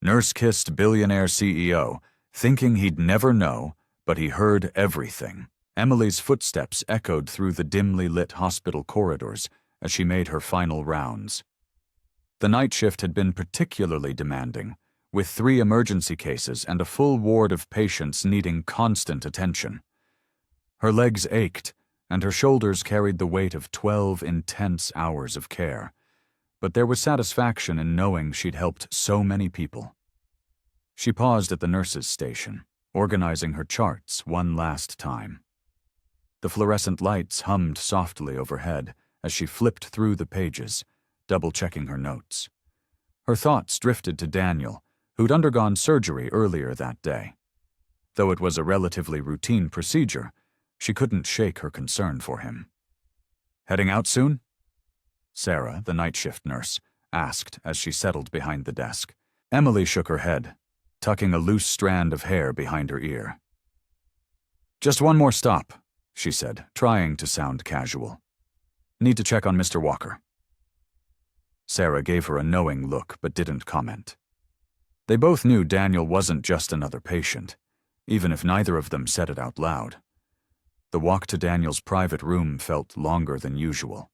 Nurse kissed billionaire CEO, thinking he'd never know, but he heard everything. Emily's footsteps echoed through the dimly lit hospital corridors as she made her final rounds. The night shift had been particularly demanding, with 3 emergency cases and a full ward of patients needing constant attention. Her legs ached, and her shoulders carried the weight of 12 intense hours of care. But there was satisfaction in knowing she'd helped so many people. She paused at the nurse's station, organizing her charts one last time. The fluorescent lights hummed softly overhead as she flipped through the pages, double-checking her notes. Her thoughts drifted to Daniel, who'd undergone surgery earlier that day. Though it was a relatively routine procedure, she couldn't shake her concern for him. "Heading out soon?" Sarah, the night shift nurse, asked as she settled behind the desk. Emily shook her head, tucking a loose strand of hair behind her ear. "Just one more stop," she said, trying to sound casual. "Need to check on Mr. Walker." Sarah gave her a knowing look but didn't comment. They both knew Daniel wasn't just another patient, even if neither of them said it out loud. The walk to Daniel's private room felt longer than usual.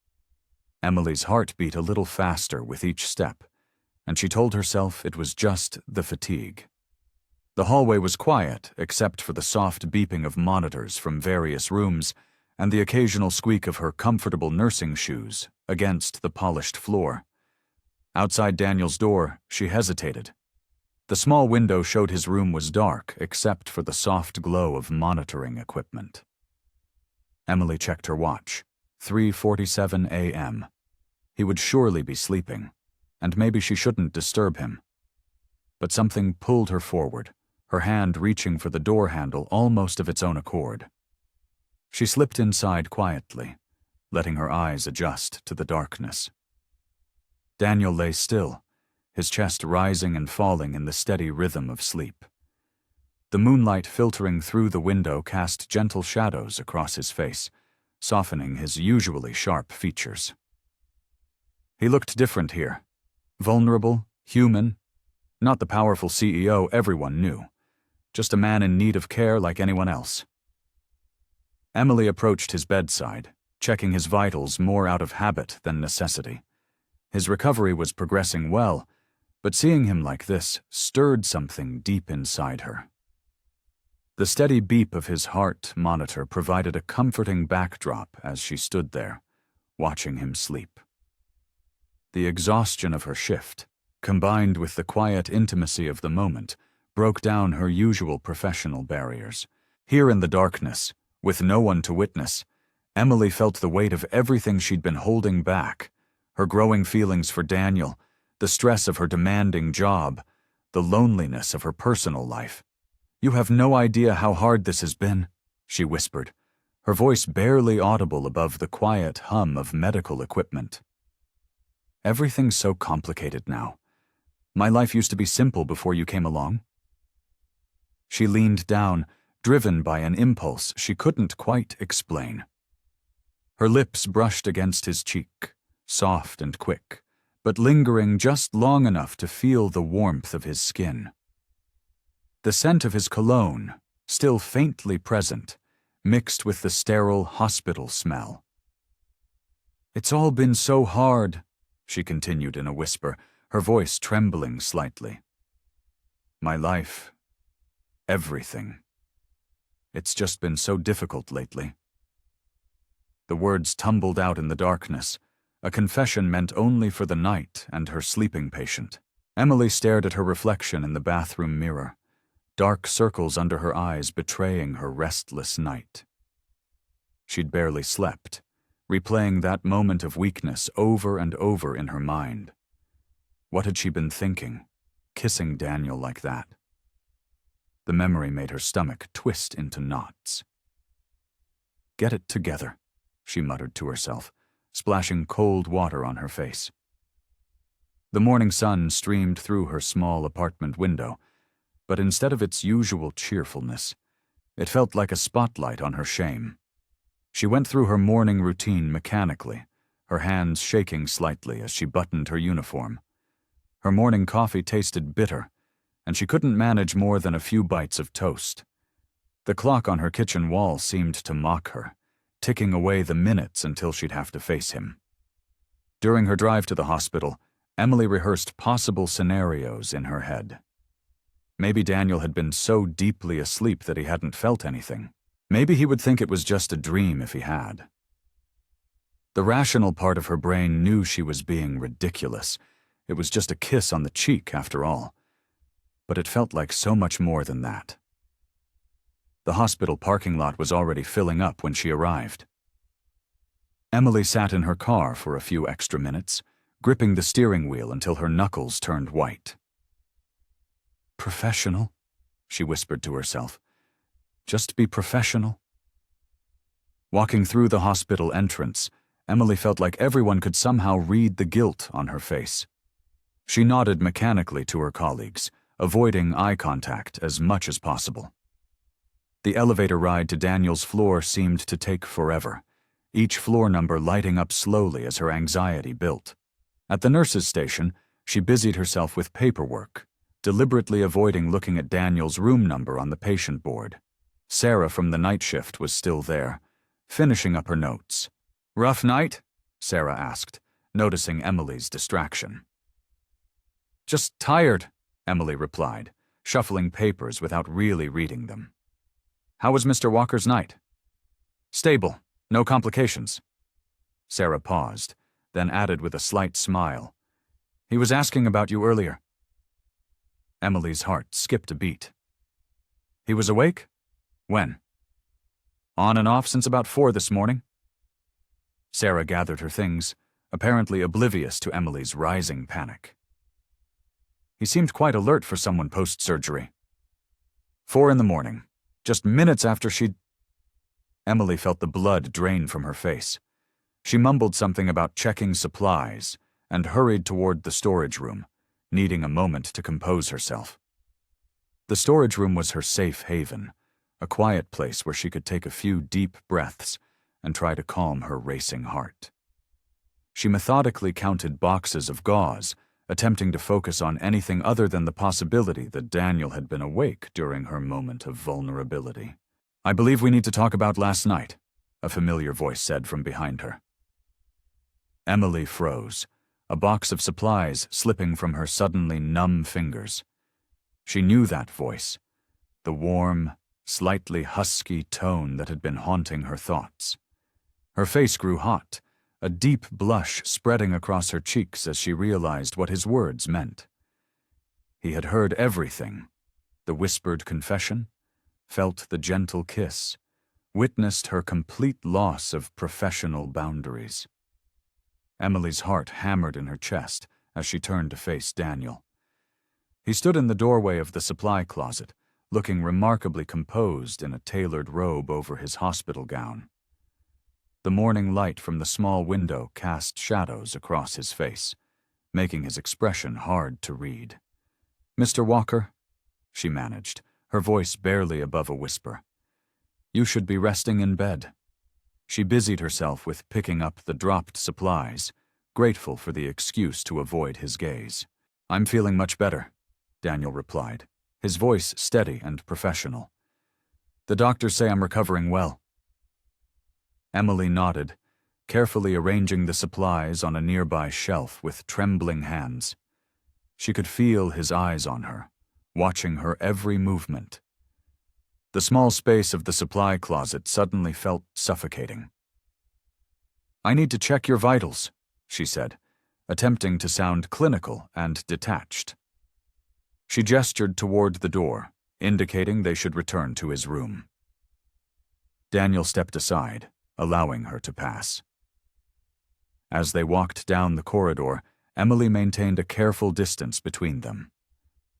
Emily's heart beat a little faster with each step, and she told herself it was just the fatigue. The hallway was quiet, except for the soft beeping of monitors from various rooms and the occasional squeak of her comfortable nursing shoes against the polished floor. Outside Daniel's door, she hesitated. The small window showed his room was dark, except for the soft glow of monitoring equipment. Emily checked her watch. 3:47 a.m. He would surely be sleeping, and maybe she shouldn't disturb him. But something pulled her forward, her hand reaching for the door handle almost of its own accord. She slipped inside quietly, letting her eyes adjust to the darkness. Daniel lay still, his chest rising and falling in the steady rhythm of sleep. The moonlight filtering through the window cast gentle shadows across his face, softening his usually sharp features. He looked different here. Vulnerable, human, not the powerful CEO everyone knew, just a man in need of care like anyone else. Emily approached his bedside, checking his vitals more out of habit than necessity. His recovery was progressing well, but seeing him like this stirred something deep inside her. The steady beep of his heart monitor provided a comforting backdrop as she stood there, watching him sleep. The exhaustion of her shift, combined with the quiet intimacy of the moment, broke down her usual professional barriers. Here in the darkness, with no one to witness, Emily felt the weight of everything she'd been holding back, her growing feelings for Daniel, the stress of her demanding job, the loneliness of her personal life. "You have no idea how hard this has been," she whispered, her voice barely audible above the quiet hum of medical equipment. "Everything's so complicated now. My life used to be simple before you came along." She leaned down, driven by an impulse she couldn't quite explain. Her lips brushed against his cheek, soft and quick, but lingering just long enough to feel the warmth of his skin. The scent of his cologne, still faintly present, mixed with the sterile hospital smell. "It's all been so hard," she continued in a whisper, her voice trembling slightly. "My life, everything. It's just been so difficult lately." The words tumbled out in the darkness, a confession meant only for the night and her sleeping patient. Emily stared at her reflection in the bathroom mirror, dark circles under her eyes betraying her restless night. She'd barely slept, replaying that moment of weakness over and over in her mind. What had she been thinking, kissing Daniel like that? The memory made her stomach twist into knots. "Get it together," she muttered to herself, splashing cold water on her face. The morning sun streamed through her small apartment window, but instead of its usual cheerfulness, it felt like a spotlight on her shame. She went through her morning routine mechanically, her hands shaking slightly as she buttoned her uniform. Her morning coffee tasted bitter, and she couldn't manage more than a few bites of toast. The clock on her kitchen wall seemed to mock her, ticking away the minutes until she'd have to face him. During her drive to the hospital, Emily rehearsed possible scenarios in her head. Maybe Daniel had been so deeply asleep that he hadn't felt anything. Maybe he would think it was just a dream if he had. The rational part of her brain knew she was being ridiculous. It was just a kiss on the cheek, after all. But it felt like so much more than that. The hospital parking lot was already filling up when she arrived. Emily sat in her car for a few extra minutes, gripping the steering wheel until her knuckles turned white. "Professional," she whispered to herself. "Just be professional." Walking through the hospital entrance, Emily felt like everyone could somehow read the guilt on her face. She nodded mechanically to her colleagues, avoiding eye contact as much as possible. The elevator ride to Daniel's floor seemed to take forever, each floor number lighting up slowly as her anxiety built. At the nurse's station, she busied herself with paperwork, deliberately avoiding looking at Daniel's room number on the patient board. Sarah from the night shift was still there, finishing up her notes. "Rough night?" Sarah asked, noticing Emily's distraction. "Just tired," Emily replied, shuffling papers without really reading them. "How was Mr. Walker's night?" "Stable. No complications." Sarah paused, then added with a slight smile, "He was asking about you earlier." Emily's heart skipped a beat. "He was awake? When?" "On and off since about 4 this morning." Sarah gathered her things, apparently oblivious to Emily's rising panic. "He seemed quite alert for someone post-surgery." 4 in the morning, just minutes after she'd... Emily felt the blood drain from her face. She mumbled something about checking supplies and hurried toward the storage room, needing a moment to compose herself. The storage room was her safe haven, a quiet place where she could take a few deep breaths and try to calm her racing heart. She methodically counted boxes of gauze, attempting to focus on anything other than the possibility that Daniel had been awake during her moment of vulnerability. "I believe we need to talk about last night," a familiar voice said from behind her. Emily froze, a box of supplies slipping from her suddenly numb fingers. She knew that voice, the warm, slightly husky tone that had been haunting her thoughts. Her face grew hot, a deep blush spreading across her cheeks as she realized what his words meant. He had heard everything, the whispered confession, felt the gentle kiss, witnessed her complete loss of professional boundaries. Emily's heart hammered in her chest as she turned to face Daniel. He stood in the doorway of the supply closet, looking remarkably composed in a tailored robe over his hospital gown. The morning light from the small window cast shadows across his face, making his expression hard to read. "Mr. Walker," she managed, her voice barely above a whisper, "you should be resting in bed." She busied herself with picking up the dropped supplies, grateful for the excuse to avoid his gaze. "I'm feeling much better," Daniel replied, his voice steady and professional. "The doctors say I'm recovering well." Emily nodded, carefully arranging the supplies on a nearby shelf with trembling hands. She could feel his eyes on her, watching her every movement. The small space of the supply closet suddenly felt suffocating. "I need to check your vitals," she said, attempting to sound clinical and detached. She gestured toward the door, indicating they should return to his room. Daniel stepped aside, allowing her to pass. As they walked down the corridor, Emily maintained a careful distance between them.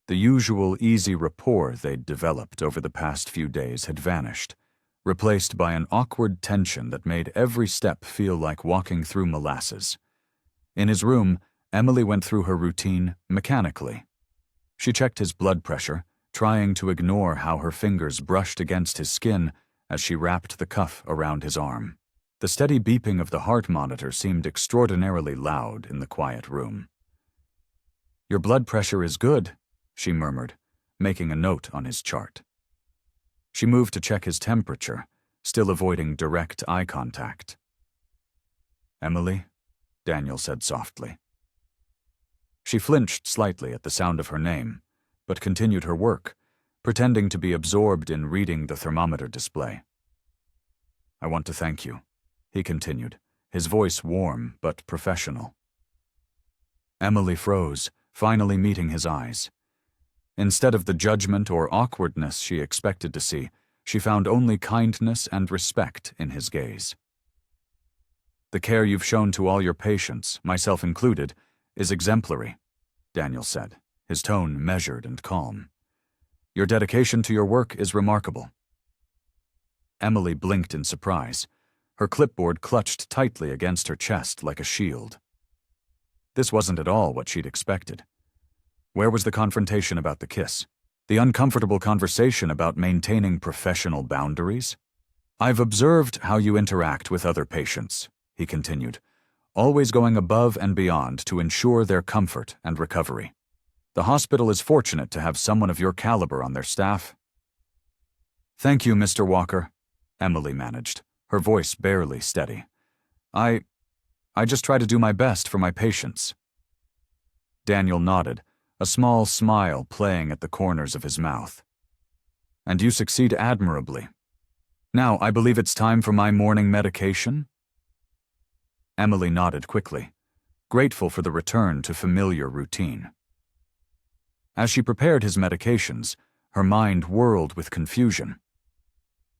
The usual easy rapport they'd developed over the past few days had vanished, replaced by an awkward tension that made every step feel like walking through molasses. In his room, Emily went through her routine mechanically. She checked his blood pressure, trying to ignore how her fingers brushed against his skin as she wrapped the cuff around his arm. The steady beeping of the heart monitor seemed extraordinarily loud in the quiet room. "Your blood pressure is good," she murmured, making a note on his chart. She moved to check his temperature, still avoiding direct eye contact. "Emily?" Daniel said softly. She flinched slightly at the sound of her name, but continued her work, pretending to be absorbed in reading the thermometer display. "I want to thank you," he continued, his voice warm but professional. Emily froze, finally meeting his eyes. Instead of the judgment or awkwardness she expected to see, she found only kindness and respect in his gaze. "The care you've shown to all your patients, myself included, is exemplary," Daniel said, his tone measured and calm. "Your dedication to your work is remarkable." Emily blinked in surprise, her clipboard clutched tightly against her chest like a shield. This wasn't at all what she'd expected. Where was the confrontation about the kiss? The uncomfortable conversation about maintaining professional boundaries? "I've observed how you interact with other patients," he continued, "always going above and beyond to ensure their comfort and recovery. The hospital is fortunate to have someone of your caliber on their staff." "Thank you, Mr. Walker," Emily managed, her voice barely steady. I just try to do my best for my patients." Daniel nodded, a small smile playing at the corners of his mouth. "And you succeed admirably. Now, I believe it's time for my morning medication?" Emily nodded quickly, grateful for the return to familiar routine. As she prepared his medications, her mind whirled with confusion.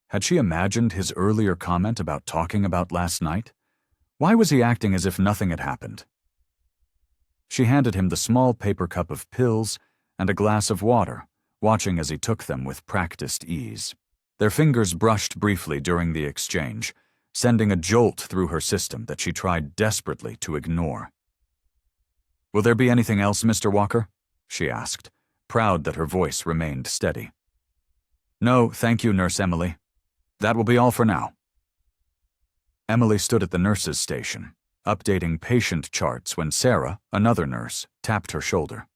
Had she imagined his earlier comment about talking about last night? Why was he acting as if nothing had happened? She handed him the small paper cup of pills and a glass of water, watching as he took them with practiced ease. Their fingers brushed briefly during the exchange, sending a jolt through her system that she tried desperately to ignore. "Will there be anything else, Mr. Walker?" she asked, proud that her voice remained steady. "No, thank you, Nurse Emily. That will be all for now." Emily stood at the nurse's station, updating patient charts when Sarah, another nurse, tapped her shoulder.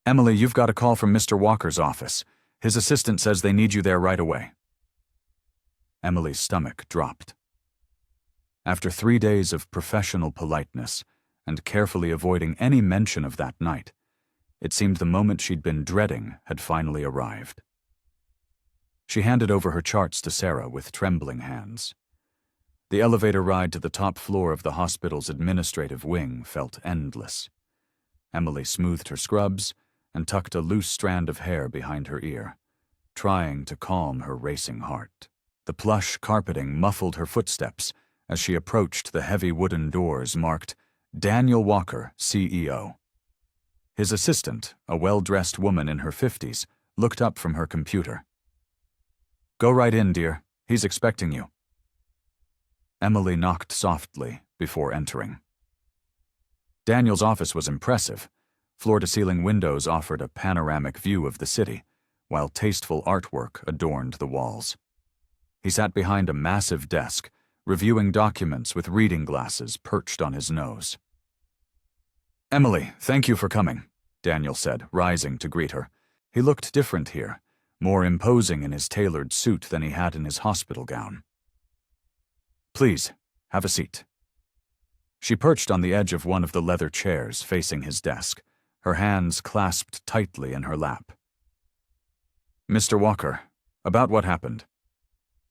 "Emily, you've got a call from Mr. Walker's office. His assistant says they need you there right away." Emily's stomach dropped. After 3 days of professional politeness and carefully avoiding any mention of that night, it seemed the moment she'd been dreading had finally arrived. She handed over her charts to Sarah with trembling hands. The elevator ride to the top floor of the hospital's administrative wing felt endless. Emily smoothed her scrubs and tucked a loose strand of hair behind her ear, trying to calm her racing heart. The plush carpeting muffled her footsteps as she approached the heavy wooden doors marked Daniel Walker, CEO. His assistant, a well-dressed woman in her 50s, looked up from her computer. "Go right in, dear. He's expecting you." Emily knocked softly before entering. Daniel's office was impressive. Floor-to-ceiling windows offered a panoramic view of the city, while tasteful artwork adorned the walls. He sat behind a massive desk, reviewing documents with reading glasses perched on his nose. "Emily, thank you for coming," Daniel said, rising to greet her. He looked different here, more imposing in his tailored suit than he had in his hospital gown. "Please, have a seat." She perched on the edge of one of the leather chairs facing his desk, her hands clasped tightly in her lap. "Mr. Walker, about what happened?"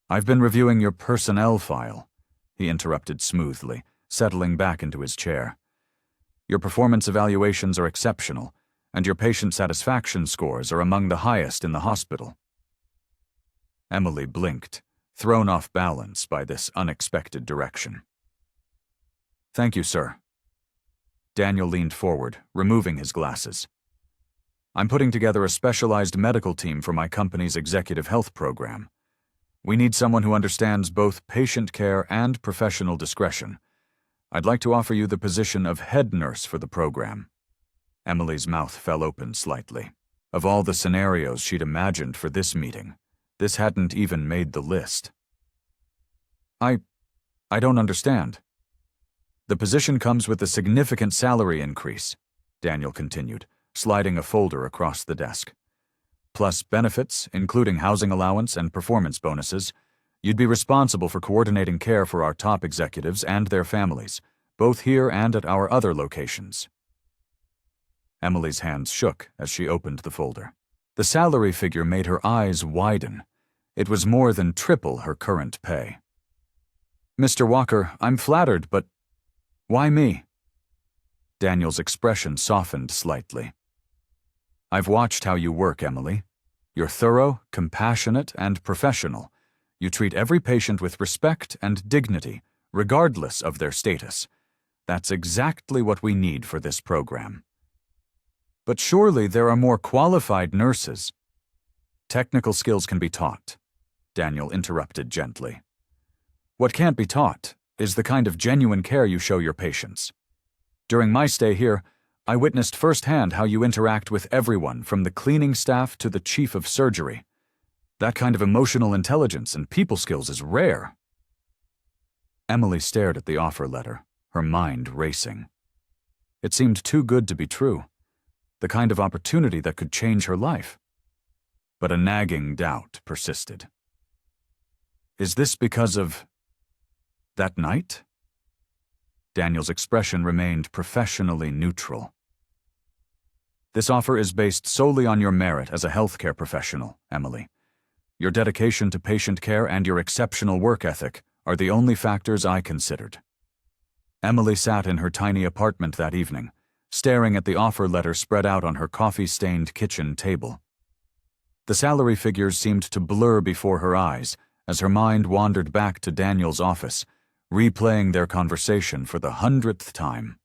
"I've been reviewing your personnel file," he interrupted smoothly, settling back into his chair. "Your performance evaluations are exceptional, and your patient satisfaction scores are among the highest in the hospital." Emily blinked, thrown off balance by this unexpected direction. "Thank you, sir." Daniel leaned forward, removing his glasses. "I'm putting together a specialized medical team for my company's executive health program. We need someone who understands both patient care and professional discretion. I'd like to offer you the position of head nurse for the program." Emily's mouth fell open slightly. Of all the scenarios she'd imagined for this meeting, this hadn't even made the list. I don't understand." "The position comes with a significant salary increase," Daniel continued, sliding a folder across the desk. plus benefits, including housing allowance and performance bonuses. You'd be responsible for coordinating care for our top executives and their families, both here and at our other locations. Emily's hands shook as she opened the folder. The salary figure made her eyes widen. It was more than triple her current pay. Mr. Walker, I'm flattered, but why me? Daniel's expression softened slightly. I've watched how you work, Emily. You're thorough, compassionate, and professional. You treat every patient with respect and dignity, regardless of their status. That's exactly what we need for this program. But surely there are more qualified nurses. Technical skills can be taught, Daniel interrupted gently. What can't be taught is the kind of genuine care you show your patients. During my stay here, I witnessed firsthand how you interact with everyone from the cleaning staff to the chief of surgery. That kind of emotional intelligence and people skills is rare. Emily stared at the offer letter, her mind racing. It seemed too good to be true, the kind of opportunity that could change her life. But a nagging doubt persisted. Is this because of that night? Daniel's expression remained professionally neutral. This offer is based solely on your merit as a healthcare professional, Emily. Your dedication to patient care and your exceptional work ethic are the only factors I considered. Emily sat in her tiny apartment that evening, staring at the offer letter spread out on her coffee-stained kitchen table. The salary figures seemed to blur before her eyes as her mind wandered back to Daniel's office, replaying their conversation for the 100th time.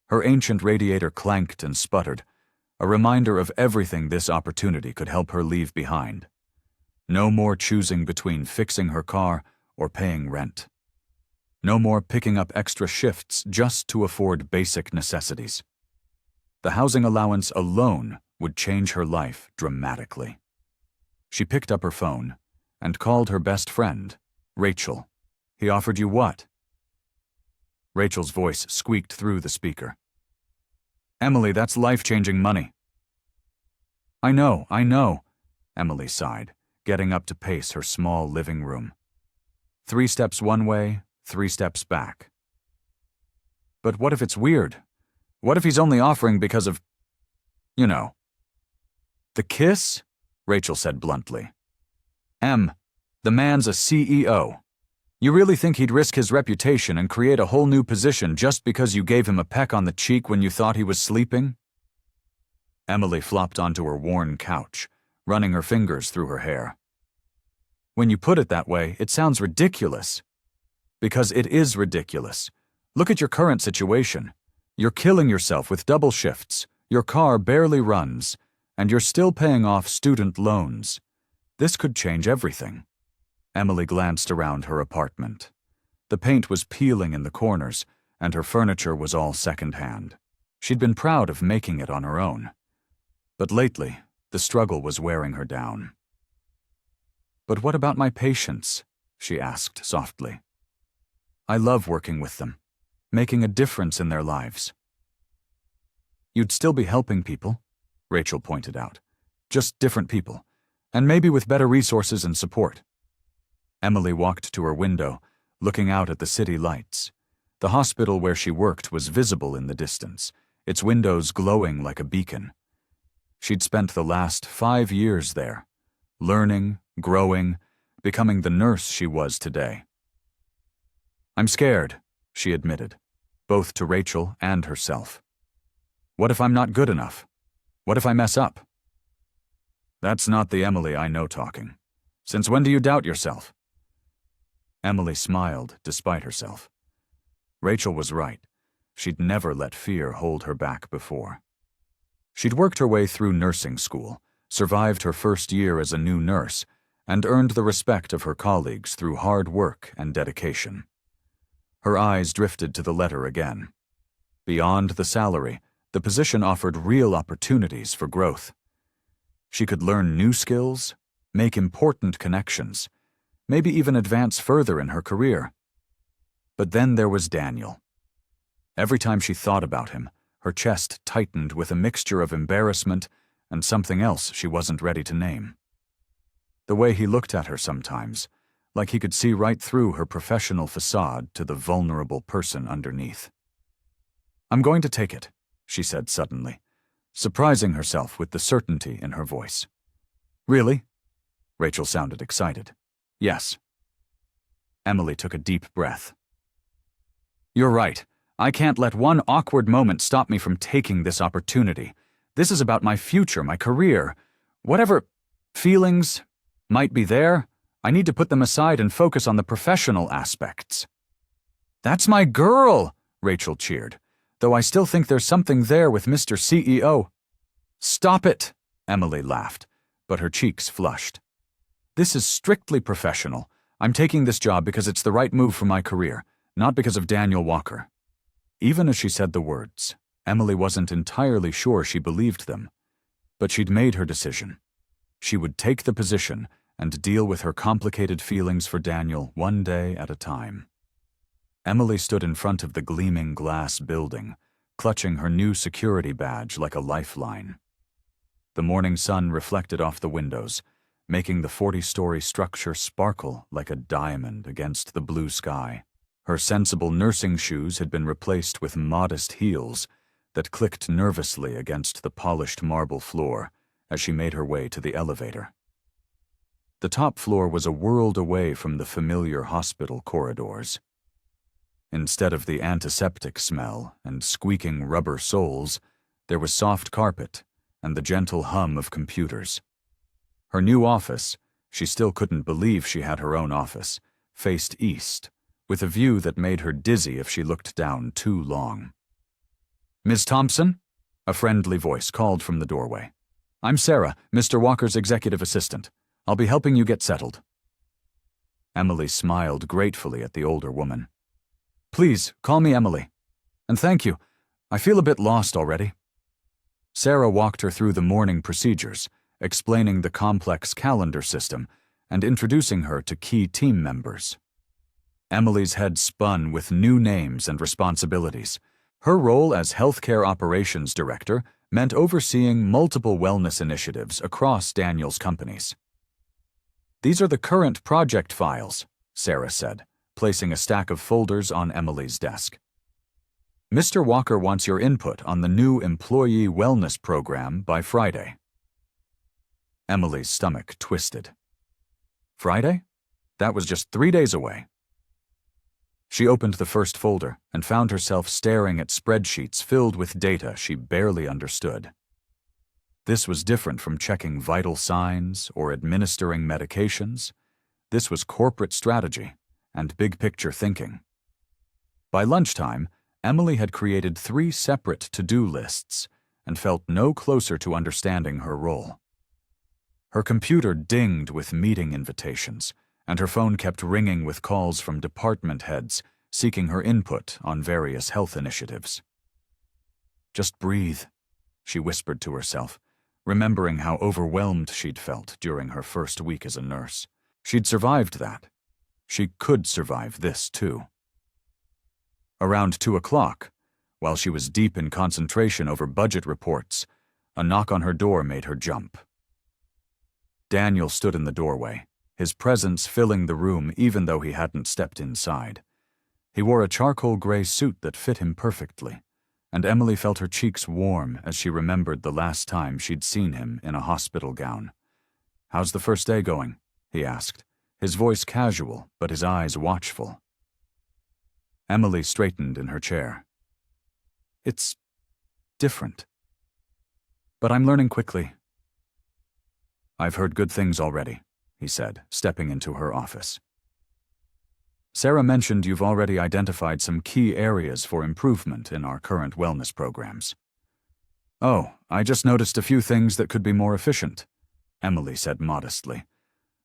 Her ancient radiator clanked and sputtered, a reminder of everything this opportunity could help her leave behind. No more choosing between fixing her car or paying rent. No more picking up extra shifts just to afford basic necessities. The housing allowance alone would change her life dramatically. She picked up her phone and called her best friend, Rachel. He offered you what? Rachel's voice squeaked through the speaker. Emily, that's life-changing money. I know, Emily sighed, getting up to pace her small living room. 3 steps one way, 3 steps back. But what if it's weird? What if he's only offering because of, the kiss? Rachel said bluntly. The man's a CEO. You really think he'd risk his reputation and create a whole new position just because you gave him a peck on the cheek when you thought he was sleeping? Emily flopped onto her worn couch, running her fingers through her hair. When you put it that way, it sounds ridiculous. Because it is ridiculous. Look at your current situation. You're killing yourself with double shifts, your car barely runs, and you're still paying off student loans. This could change everything. Emily glanced around her apartment. The paint was peeling in the corners, and her furniture was all secondhand. She'd been proud of making it on her own. But lately, the struggle was wearing her down. But what about my patients? She asked softly. I love working with them, making a difference in their lives. You'd still be helping people, Rachel pointed out. Just different people, and maybe with better resources and support. Emily walked to her window, looking out at the city lights. The hospital where she worked was visible in the distance, its windows glowing like a beacon. She'd spent the last 5 years there, learning, growing, becoming the nurse she was today. I'm scared, she admitted, both to Rachel and herself. What if I'm not good enough? What if I mess up? That's not the Emily I know talking. Since when do you doubt yourself? Emily smiled despite herself. Rachel was right. She'd never let fear hold her back before. She'd worked her way through nursing school, survived her first year as a new nurse, and earned the respect of her colleagues through hard work and dedication. Her eyes drifted to the letter again. Beyond the salary, the position offered real opportunities for growth. She could learn new skills, make important connections, maybe even advance further in her career. But then there was Daniel. Every time she thought about him, her chest tightened with a mixture of embarrassment and something else she wasn't ready to name. The way he looked at her sometimes, like he could see right through her professional facade to the vulnerable person underneath. "I'm going to take it," she said suddenly, surprising herself with the certainty in her voice. "Really?" Rachel sounded excited. "Yes." Emily took a deep breath. "You're right. I can't let one awkward moment stop me from taking this opportunity. This is about my future, my career. Whatever feelings might be there, I need to put them aside and focus on the professional aspects." "That's my girl!" Rachel cheered, "though I still think there's something there with Mr. CEO. "Stop it!" Emily laughed, but her cheeks flushed. "This is strictly professional. I'm taking this job because it's the right move for my career, not because of Daniel Walker." Even as she said the words, Emily wasn't entirely sure she believed them, but she'd made her decision. She would take the position and deal with her complicated feelings for Daniel one day at a time. Emily stood in front of the gleaming glass building, clutching her new security badge like a lifeline. The morning sun reflected off the windows, making the 40-story structure sparkle like a diamond against the blue sky. Her sensible nursing shoes had been replaced with modest heels that clicked nervously against the polished marble floor as she made her way to the elevator. The top floor was a world away from the familiar hospital corridors. Instead of the antiseptic smell and squeaking rubber soles, there was soft carpet and the gentle hum of computers. Her new office, she still couldn't believe she had her own office, faced east, with a view that made her dizzy if she looked down too long. "Ms. Thompson?" A friendly voice called from the doorway. "I'm Sarah, Mr. Walker's executive assistant. I'll be helping you get settled." Emily smiled gratefully at the older woman. "Please, call me Emily. And thank you. I feel a bit lost already." Sarah walked her through the morning procedures, explaining the complex calendar system and introducing her to key team members. Emily's head spun with new names and responsibilities. Her role as healthcare operations director meant overseeing multiple wellness initiatives across Daniel's companies. "These are the current project files," Sarah said, placing a stack of folders on Emily's desk. "Mr. Walker wants your input on the new employee wellness program by Friday." Emily's stomach twisted. Friday? That was just 3 days away. She opened the first folder and found herself staring at spreadsheets filled with data she barely understood. This was different from checking vital signs or administering medications. This was corporate strategy and big-picture thinking. By lunchtime, Emily had created 3 separate to-do lists and felt no closer to understanding her role. Her computer dinged with meeting invitations, and her phone kept ringing with calls from department heads seeking her input on various health initiatives. "Just breathe," she whispered to herself, remembering how overwhelmed she'd felt during her first week as a nurse. She'd survived that. She could survive this, too. Around 2 o'clock, while she was deep in concentration over budget reports, a knock on her door made her jump. Daniel stood in the doorway, his presence filling the room even though he hadn't stepped inside. He wore a charcoal gray suit that fit him perfectly, and Emily felt her cheeks warm as she remembered the last time she'd seen him in a hospital gown. "How's the first day going?" he asked, his voice casual but his eyes watchful. Emily straightened in her chair. "It's different. But I'm learning quickly." "I've heard good things already," he said, stepping into her office. "Sarah mentioned you've already identified some key areas for improvement in our current wellness programs." "Oh, I just noticed a few things that could be more efficient," Emily said modestly,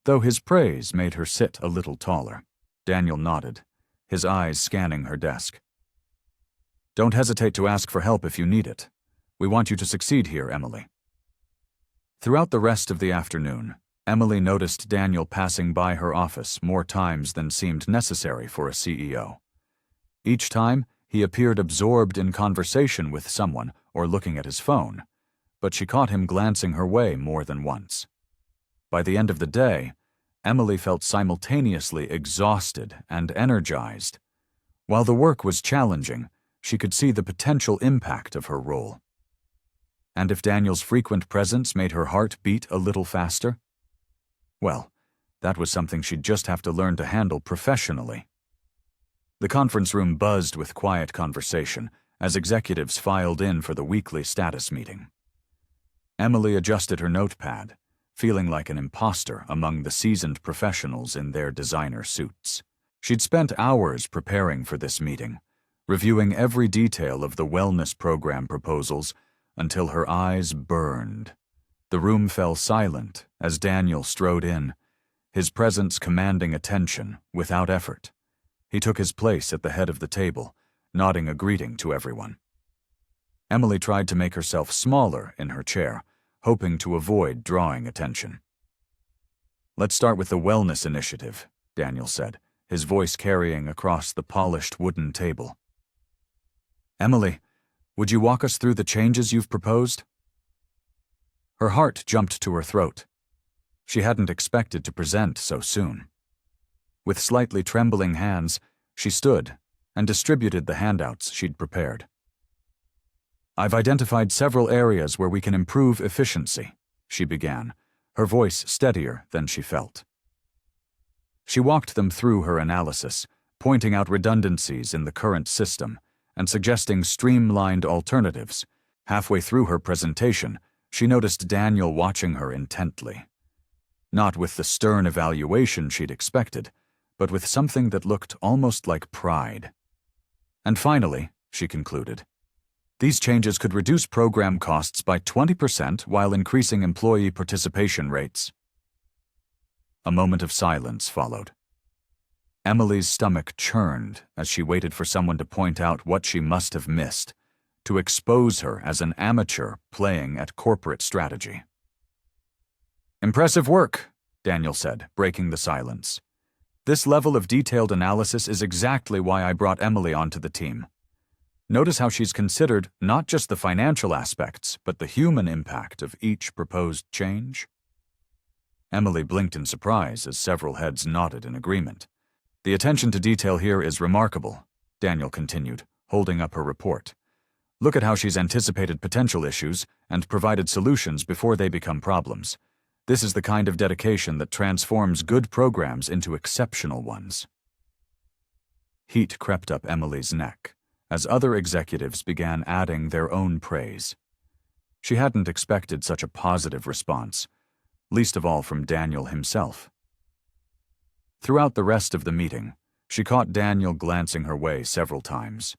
though his praise made her sit a little taller. Daniel nodded, his eyes scanning her desk. "Don't hesitate to ask for help if you need it. We want you to succeed here, Emily." Throughout the rest of the afternoon, Emily noticed Daniel passing by her office more times than seemed necessary for a CEO. Each time, he appeared absorbed in conversation with someone or looking at his phone, but she caught him glancing her way more than once. By the end of the day, Emily felt simultaneously exhausted and energized. While the work was challenging, she could see the potential impact of her role. And if Daniel's frequent presence made her heart beat a little faster? Well, that was something she'd just have to learn to handle professionally. The conference room buzzed with quiet conversation as executives filed in for the weekly status meeting. Emily adjusted her notepad, feeling like an imposter among the seasoned professionals in their designer suits. She'd spent hours preparing for this meeting, reviewing every detail of the wellness program proposals until her eyes burned. The room fell silent as Daniel strode in, his presence commanding attention without effort. He took his place at the head of the table, nodding a greeting to everyone. Emily tried to make herself smaller in her chair, hoping to avoid drawing attention. "Let's start with the wellness initiative," Daniel said, his voice carrying across the polished wooden table. "Emily, would you walk us through the changes you've proposed?" Her heart jumped to her throat. She hadn't expected to present so soon. With slightly trembling hands, she stood and distributed the handouts she'd prepared. "I've identified several areas where we can improve efficiency," she began, her voice steadier than she felt. She walked them through her analysis, pointing out redundancies in the current system and suggesting streamlined alternatives. Halfway through her presentation, she noticed Daniel watching her intently. Not with the stern evaluation she'd expected, but with something that looked almost like pride. "And finally," she concluded, "these changes could reduce program costs by 20% while increasing employee participation rates." A moment of silence followed. Emily's stomach churned as she waited for someone to point out what she must have missed, to expose her as an amateur playing at corporate strategy. "Impressive work," Daniel said, breaking the silence. "This level of detailed analysis is exactly why I brought Emily onto the team. Notice how she's considered not just the financial aspects, but the human impact of each proposed change." Emily blinked in surprise as several heads nodded in agreement. "The attention to detail here is remarkable," Daniel continued, holding up her report. "Look at how she's anticipated potential issues and provided solutions before they become problems. This is the kind of dedication that transforms good programs into exceptional ones." Heat crept up Emily's neck as other executives began adding their own praise. She hadn't expected such a positive response, least of all from Daniel himself. Throughout the rest of the meeting, she caught Daniel glancing her way several times.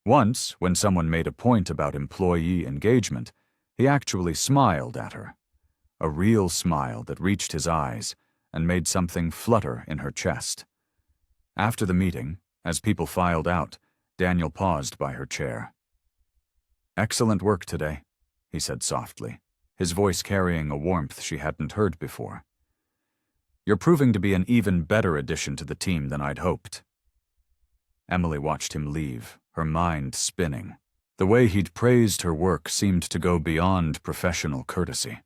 Once, when someone made a point about employee engagement, he actually smiled at her. A real smile that reached his eyes and made something flutter in her chest. After the meeting, as people filed out, Daniel paused by her chair. "Excellent work today," he said softly, his voice carrying a warmth she hadn't heard before. "You're proving to be an even better addition to the team than I'd hoped." Emily watched him leave, her mind spinning. The way he'd praised her work seemed to go beyond professional courtesy.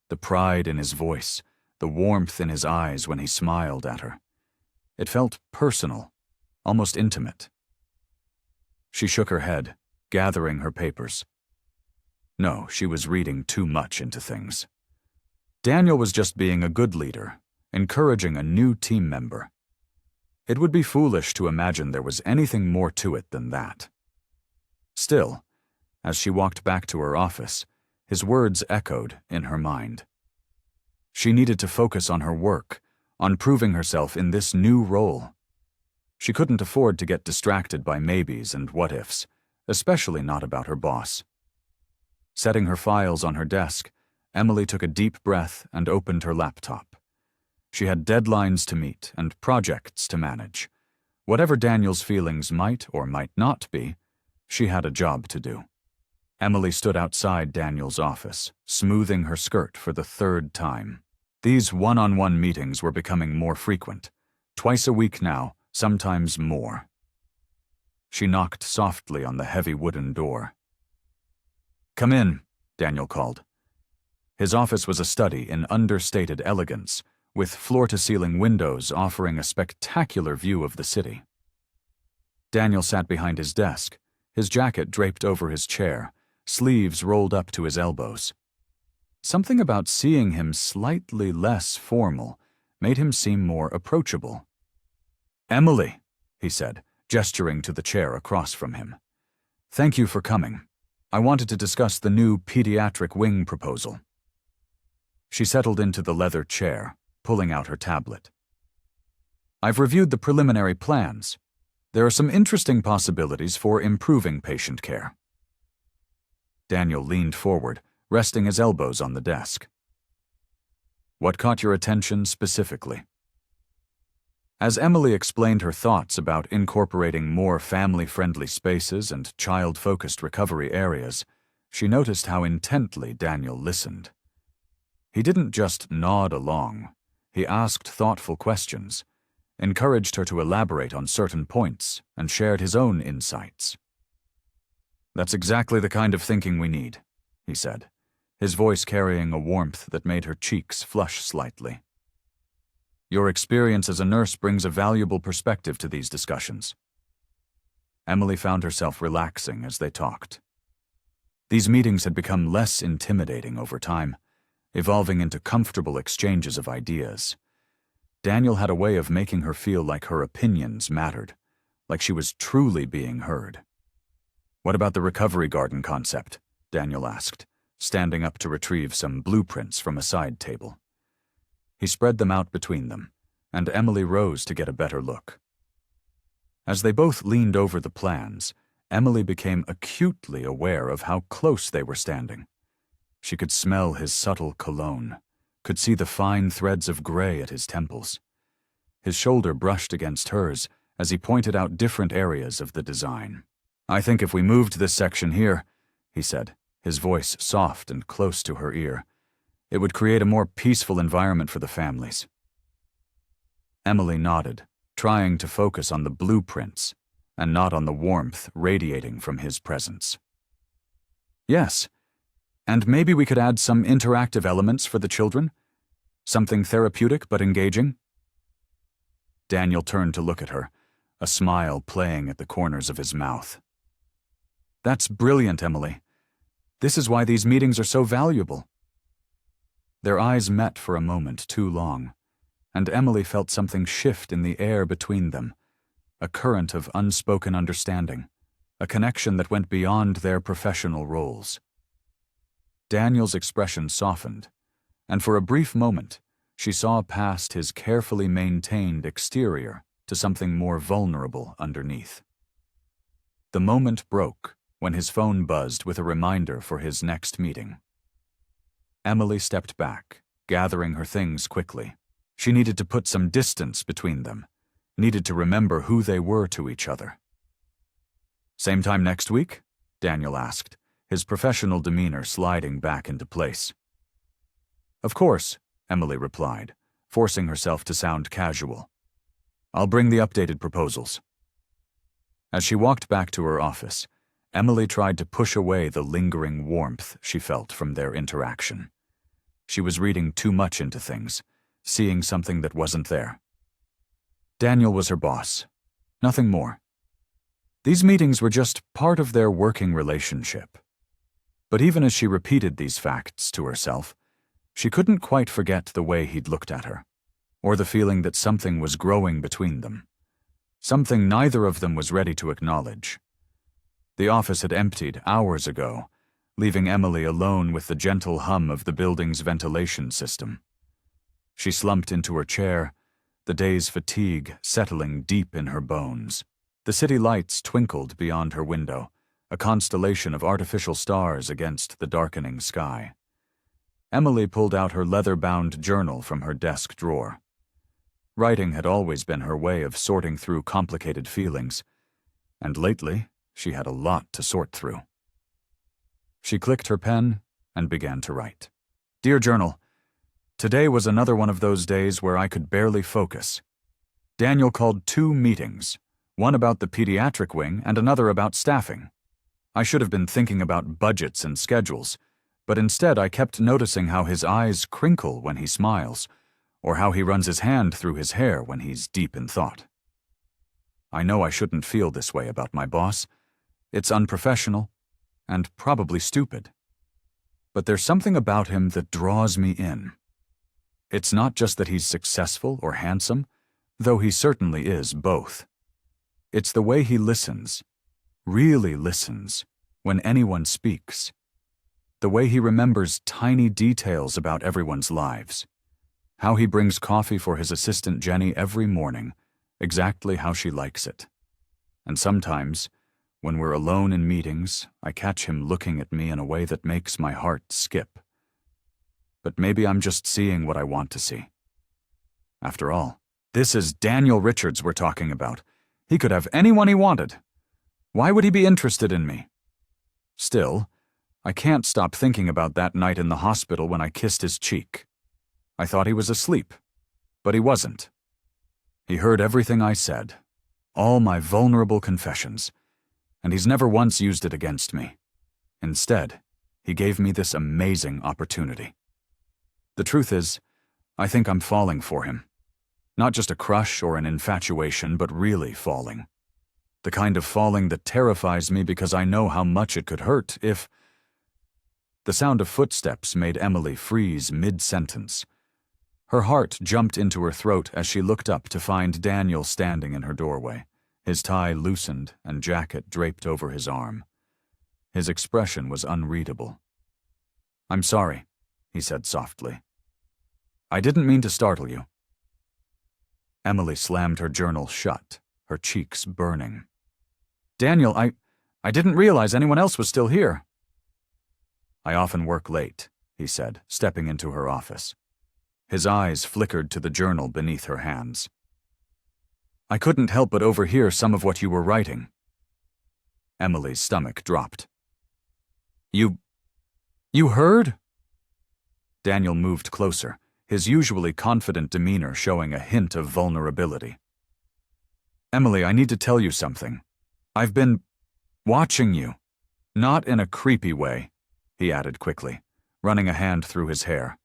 The pride in his voice, the warmth in his eyes when he smiled at her. It felt personal, almost intimate. She shook her head, gathering her papers. No, she was reading too much into things. Daniel was just being a good leader, encouraging a new team member. It would be foolish to imagine there was anything more to it than that. Still, as she walked back to her office, his words echoed in her mind. She needed to focus on her work, on proving herself in this new role. She couldn't afford to get distracted by maybes and what-ifs, especially not about her boss. Setting her files on her desk, Emily took a deep breath and opened her laptop. She had deadlines to meet and projects to manage. Whatever Daniel's feelings might or might not be, she had a job to do. Emily stood outside Daniel's office, smoothing her skirt for the third time. These one-on-one meetings were becoming more frequent. Twice a week now, sometimes more. She knocked softly on the heavy wooden door. "Come in," Daniel called. His office was a study in understated elegance, with floor-to-ceiling windows offering a spectacular view of the city. Daniel sat behind his desk, his jacket draped over his chair, sleeves rolled up to his elbows. Something about seeing him slightly less formal made him seem more approachable. "Emily," he said, gesturing to the chair across from him. "Thank you for coming. I wanted to discuss the new pediatric wing proposal." She settled into the leather chair, pulling out her tablet. "I've reviewed the preliminary plans. There are some interesting possibilities for improving patient care." Daniel leaned forward, resting his elbows on the desk. "What caught your attention specifically?" As Emily explained her thoughts about incorporating more family-friendly spaces and child-focused recovery areas, she noticed how intently Daniel listened. He didn't just nod along. He asked thoughtful questions, encouraged her to elaborate on certain points, and shared his own insights. "That's exactly the kind of thinking we need," he said, his voice carrying a warmth that made her cheeks flush slightly. "Your experience as a nurse brings a valuable perspective to these discussions." Emily found herself relaxing as they talked. These meetings had become less intimidating over time, evolving into comfortable exchanges of ideas. Daniel had a way of making her feel like her opinions mattered, like she was truly being heard. "What about the recovery garden concept?" Daniel asked, standing up to retrieve some blueprints from a side table. He spread them out between them, and Emily rose to get a better look. As they both leaned over the plans, Emily became acutely aware of how close they were standing. She could smell his subtle cologne, could see the fine threads of gray at his temples. His shoulder brushed against hers as he pointed out different areas of the design. "I think if we moved this section here," he said, his voice soft and close to her ear, "it would create a more peaceful environment for the families." Emily nodded, trying to focus on the blueprints and not on the warmth radiating from his presence. "Yes, and maybe we could add some interactive elements for the children? Something therapeutic but engaging?" Daniel turned to look at her, a smile playing at the corners of his mouth. "That's brilliant, Emily. This is why these meetings are so valuable." Their eyes met for a moment too long, and Emily felt something shift in the air between them, a current of unspoken understanding, a connection that went beyond their professional roles. Daniel's expression softened, and for a brief moment, she saw past his carefully maintained exterior to something more vulnerable underneath. The moment broke when his phone buzzed with a reminder for his next meeting. Emily stepped back, gathering her things quickly. She needed to put some distance between them, needed to remember who they were to each other. "Same time next week?" Daniel asked, his professional demeanor sliding back into place. "Of course," Emily replied, forcing herself to sound casual. "I'll bring the updated proposals." As she walked back to her office, Emily tried to push away the lingering warmth she felt from their interaction. She was reading too much into things, seeing something that wasn't there. Daniel was her boss, nothing more. These meetings were just part of their working relationship. But even as she repeated these facts to herself, she couldn't quite forget the way he'd looked at her, or the feeling that something was growing between them, something neither of them was ready to acknowledge. The office had emptied hours ago, leaving Emily alone with the gentle hum of the building's ventilation system. She slumped into her chair, the day's fatigue settling deep in her bones. The city lights twinkled beyond her window, a constellation of artificial stars against the darkening sky. Emily pulled out her leather-bound journal from her desk drawer. Writing had always been her way of sorting through complicated feelings, and lately she had a lot to sort through. She clicked her pen and began to write. "Dear Journal, today was another one of those days where I could barely focus. Daniel called 2 meetings, one about the pediatric wing and another about staffing. I should have been thinking about budgets and schedules, But instead I kept noticing how his eyes crinkle when he smiles, or how he runs his hand through his hair when he's deep in thought. I know I shouldn't feel this way about my boss. It's unprofessional, and probably stupid. But there's something about him that draws me in. It's not just that he's successful or handsome, though he certainly is both. It's the way he listens, really listens, when anyone speaks. The way he remembers tiny details about everyone's lives. How he brings coffee for his assistant Jenny every morning, exactly how she likes it. And sometimes, when we're alone in meetings, I catch him looking at me in a way that makes my heart skip. But maybe I'm just seeing what I want to see. After all, this is Daniel Richards we're talking about. He could have anyone he wanted. Why would he be interested in me? Still, I can't stop thinking about that night in the hospital when I kissed his cheek. I thought he was asleep, but he wasn't. He heard everything I said, all my vulnerable confessions, and he's never once used it against me. Instead, he gave me this amazing opportunity. The truth is, I think I'm falling for him. Not just a crush or an infatuation, but really falling. The kind of falling that terrifies me because I know how much it could hurt if... The sound of footsteps made Emily freeze mid-sentence. Her heart jumped into her throat as she looked up to find Daniel standing in her doorway, his tie loosened and jacket draped over his arm. His expression was unreadable. "I'm sorry," he said softly. "I didn't mean to startle you." Emily slammed her journal shut, her cheeks burning. "Daniel, I didn't realize anyone else was still here." "I often work late," he said, stepping into her office. His eyes flickered to the journal beneath her hands. "I couldn't help but overhear some of what you were writing." Emily's stomach dropped. You heard?" Daniel moved closer, his usually confident demeanor showing a hint of vulnerability. "Emily, I need to tell you something. I've been watching you. Not in a creepy way," he added quickly, running a hand through his hair,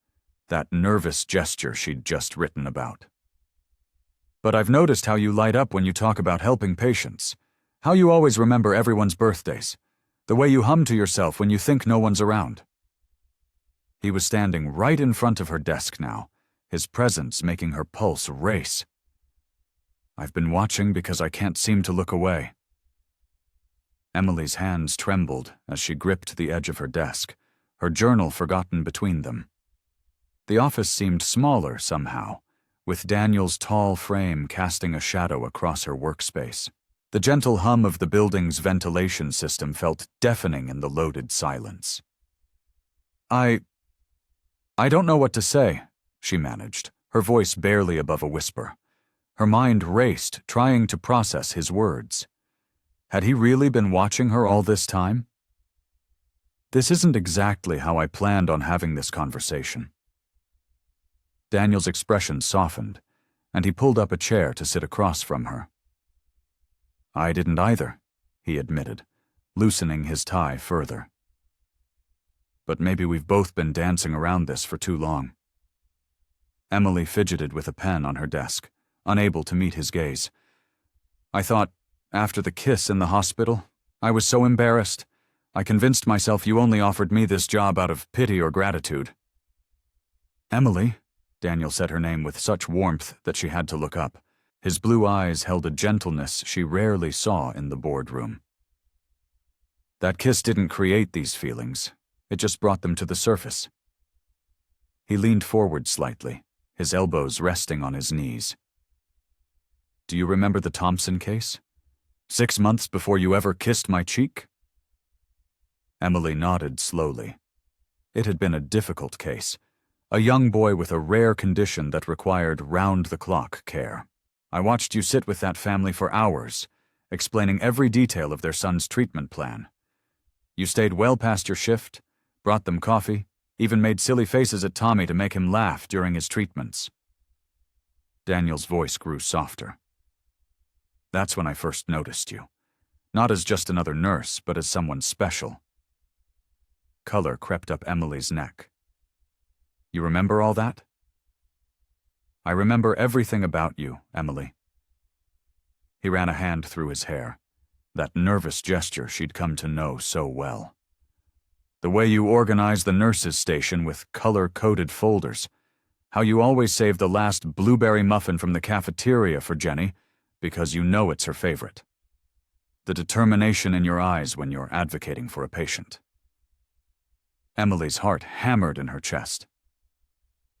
that nervous gesture she'd just written about. "But I've noticed how you light up when you talk about helping patients, how you always remember everyone's birthdays, the way you hum to yourself when you think no one's around." He was standing right in front of her desk now, his presence making her pulse race. "I've been watching because I can't seem to look away." Emily's hands trembled as she gripped the edge of her desk, her journal forgotten between them. The office seemed smaller somehow, with Daniel's tall frame casting a shadow across her workspace. The gentle hum of the building's ventilation system felt deafening in the loaded silence. I don't know what to say," she managed, her voice barely above a whisper. Her mind raced, trying to process his words. Had he really been watching her all this time? This isn't exactly how I planned on having this conversation. Daniel's expression softened, and he pulled up a chair to sit across from her. "I didn't either," he admitted, loosening his tie further. "But maybe we've both been dancing around this for too long." Emily fidgeted with a pen on her desk, unable to meet his gaze. "I thought, after the kiss in the hospital, I was so embarrassed. I convinced myself you only offered me this job out of pity or gratitude." "Emily," Daniel said her name with such warmth that she had to look up. His blue eyes held a gentleness she rarely saw in the boardroom. "That kiss didn't create these feelings. It just brought them to the surface." He leaned forward slightly, his elbows resting on his knees. "Do you remember the Thompson case? 6 months before you ever kissed my cheek?" Emily nodded slowly. It had been a difficult case, a young boy with a rare condition that required round-the-clock care. "I watched you sit with that family for hours, explaining every detail of their son's treatment plan. You stayed well past your shift, brought them coffee, even made silly faces at Tommy to make him laugh during his treatments." Daniel's voice grew softer. "That's when I first noticed you. Not as just another nurse, but as someone special." Color crept up Emily's neck. You remember all that? I remember everything about you, Emily. He ran a hand through his hair, that nervous gesture she'd come to know so well. The way you organize the nurses' station with color-coded folders, how you always save the last blueberry muffin from the cafeteria for Jenny because you know it's her favorite. The determination in your eyes when you're advocating for a patient. Emily's heart hammered in her chest.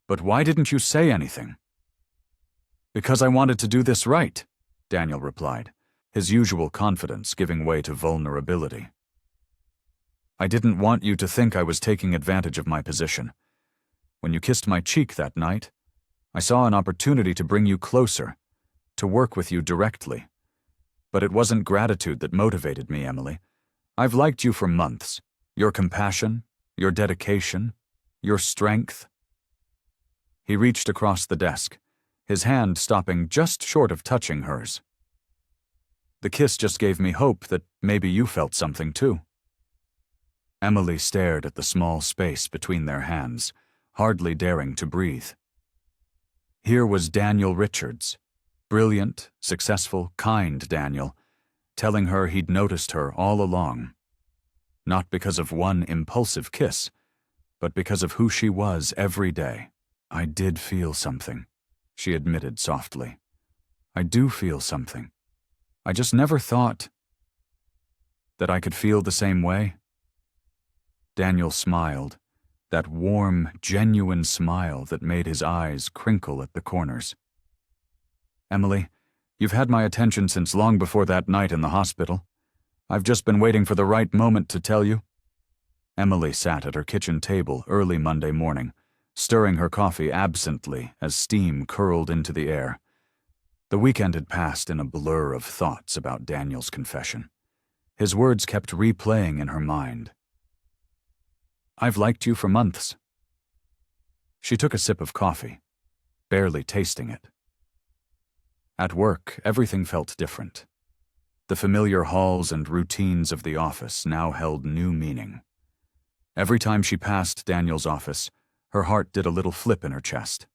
But why didn't you say anything? Because I wanted to do this right, Daniel replied, his usual confidence giving way to vulnerability. I didn't want you to think I was taking advantage of my position. When you kissed my cheek that night, I saw an opportunity to bring you closer, to work with you directly. But it wasn't gratitude that motivated me, Emily. I've liked you for months. Your compassion, your dedication, your strength. He reached across the desk, his hand stopping just short of touching hers. The kiss just gave me hope that maybe you felt something too. Emily stared at the small space between their hands, hardly daring to breathe. Here was Daniel Richards, brilliant, successful, kind Daniel, telling her he'd noticed her all along. Not because of one impulsive kiss, but because of who she was every day. I did feel something, she admitted softly. I do feel something. I just never thought that I could feel the same way. Daniel smiled, that warm, genuine smile that made his eyes crinkle at the corners. Emily, you've had my attention since long before that night in the hospital. I've just been waiting for the right moment to tell you. Emily sat at her kitchen table early Monday morning, stirring her coffee absently as steam curled into the air. The weekend had passed in a blur of thoughts about Daniel's confession. His words kept replaying in her mind. I've liked you for months. She took a sip of coffee, barely tasting it. At work, everything felt different. The familiar halls and routines of the office now held new meaning. Every time she passed Daniel's office, her heart did a little flip in her chest.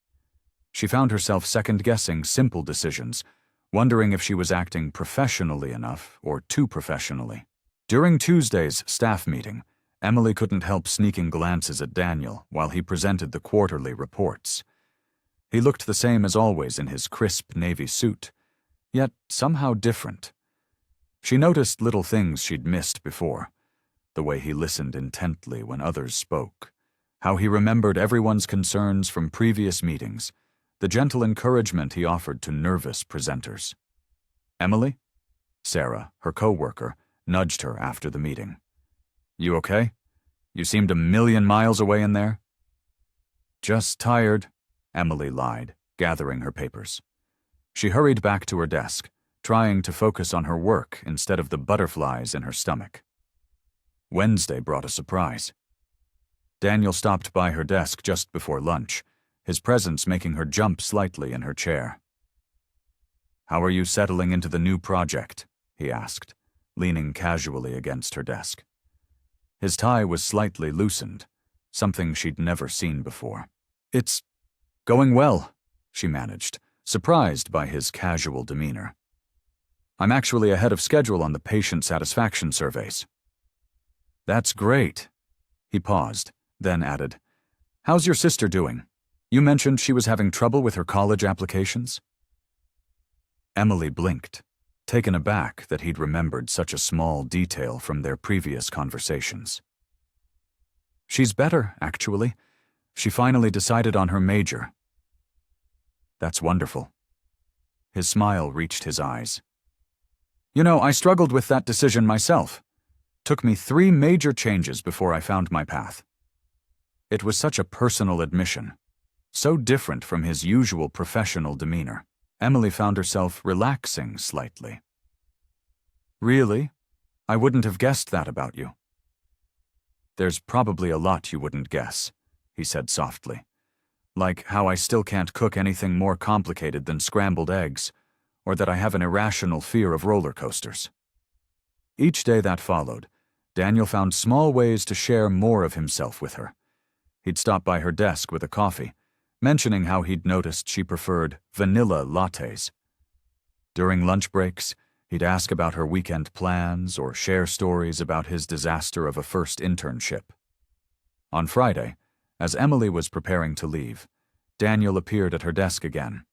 She found herself second-guessing simple decisions, wondering if she was acting professionally enough or too professionally. During Tuesday's staff meeting, Emily couldn't help sneaking glances at Daniel while he presented the quarterly reports. He looked the same as always in his crisp navy suit, yet somehow different. She noticed little things she'd missed before, the way he listened intently when others spoke, how he remembered everyone's concerns from previous meetings, the gentle encouragement he offered to nervous presenters. Emily? Sarah, her co-worker, nudged her after the meeting. You okay? You seemed a million miles away in there. Just tired, Emily lied, gathering her papers. She hurried back to her desk, trying to focus on her work instead of the butterflies in her stomach. Wednesday brought a surprise. Daniel stopped by her desk just before lunch, his presence making her jump slightly in her chair. How are you settling into the new project? He asked, leaning casually against her desk. His tie was slightly loosened, something she'd never seen before. It's going well, she managed, surprised by his casual demeanor. I'm actually ahead of schedule on the patient satisfaction surveys. That's great. He paused, then added, How's your sister doing? You mentioned she was having trouble with her college applications? Emily blinked, taken aback that he'd remembered such a small detail from their previous conversations. She's better, actually. She finally decided on her major. That's wonderful. His smile reached his eyes. You know, I struggled with that decision myself. Took me 3 major changes before I found my path. It was such a personal admission, so different from his usual professional demeanor. Emily found herself relaxing slightly. Really? I wouldn't have guessed that about you. There's probably a lot you wouldn't guess, he said softly. Like how I still can't cook anything more complicated than scrambled eggs, or that I have an irrational fear of roller coasters. Each day that followed, Daniel found small ways to share more of himself with her. He'd stop by her desk with a coffee, mentioning how he'd noticed she preferred vanilla lattes. During lunch breaks, he'd ask about her weekend plans or share stories about his disaster of a first internship. On Friday, as Emily was preparing to leave, Daniel appeared at her desk again.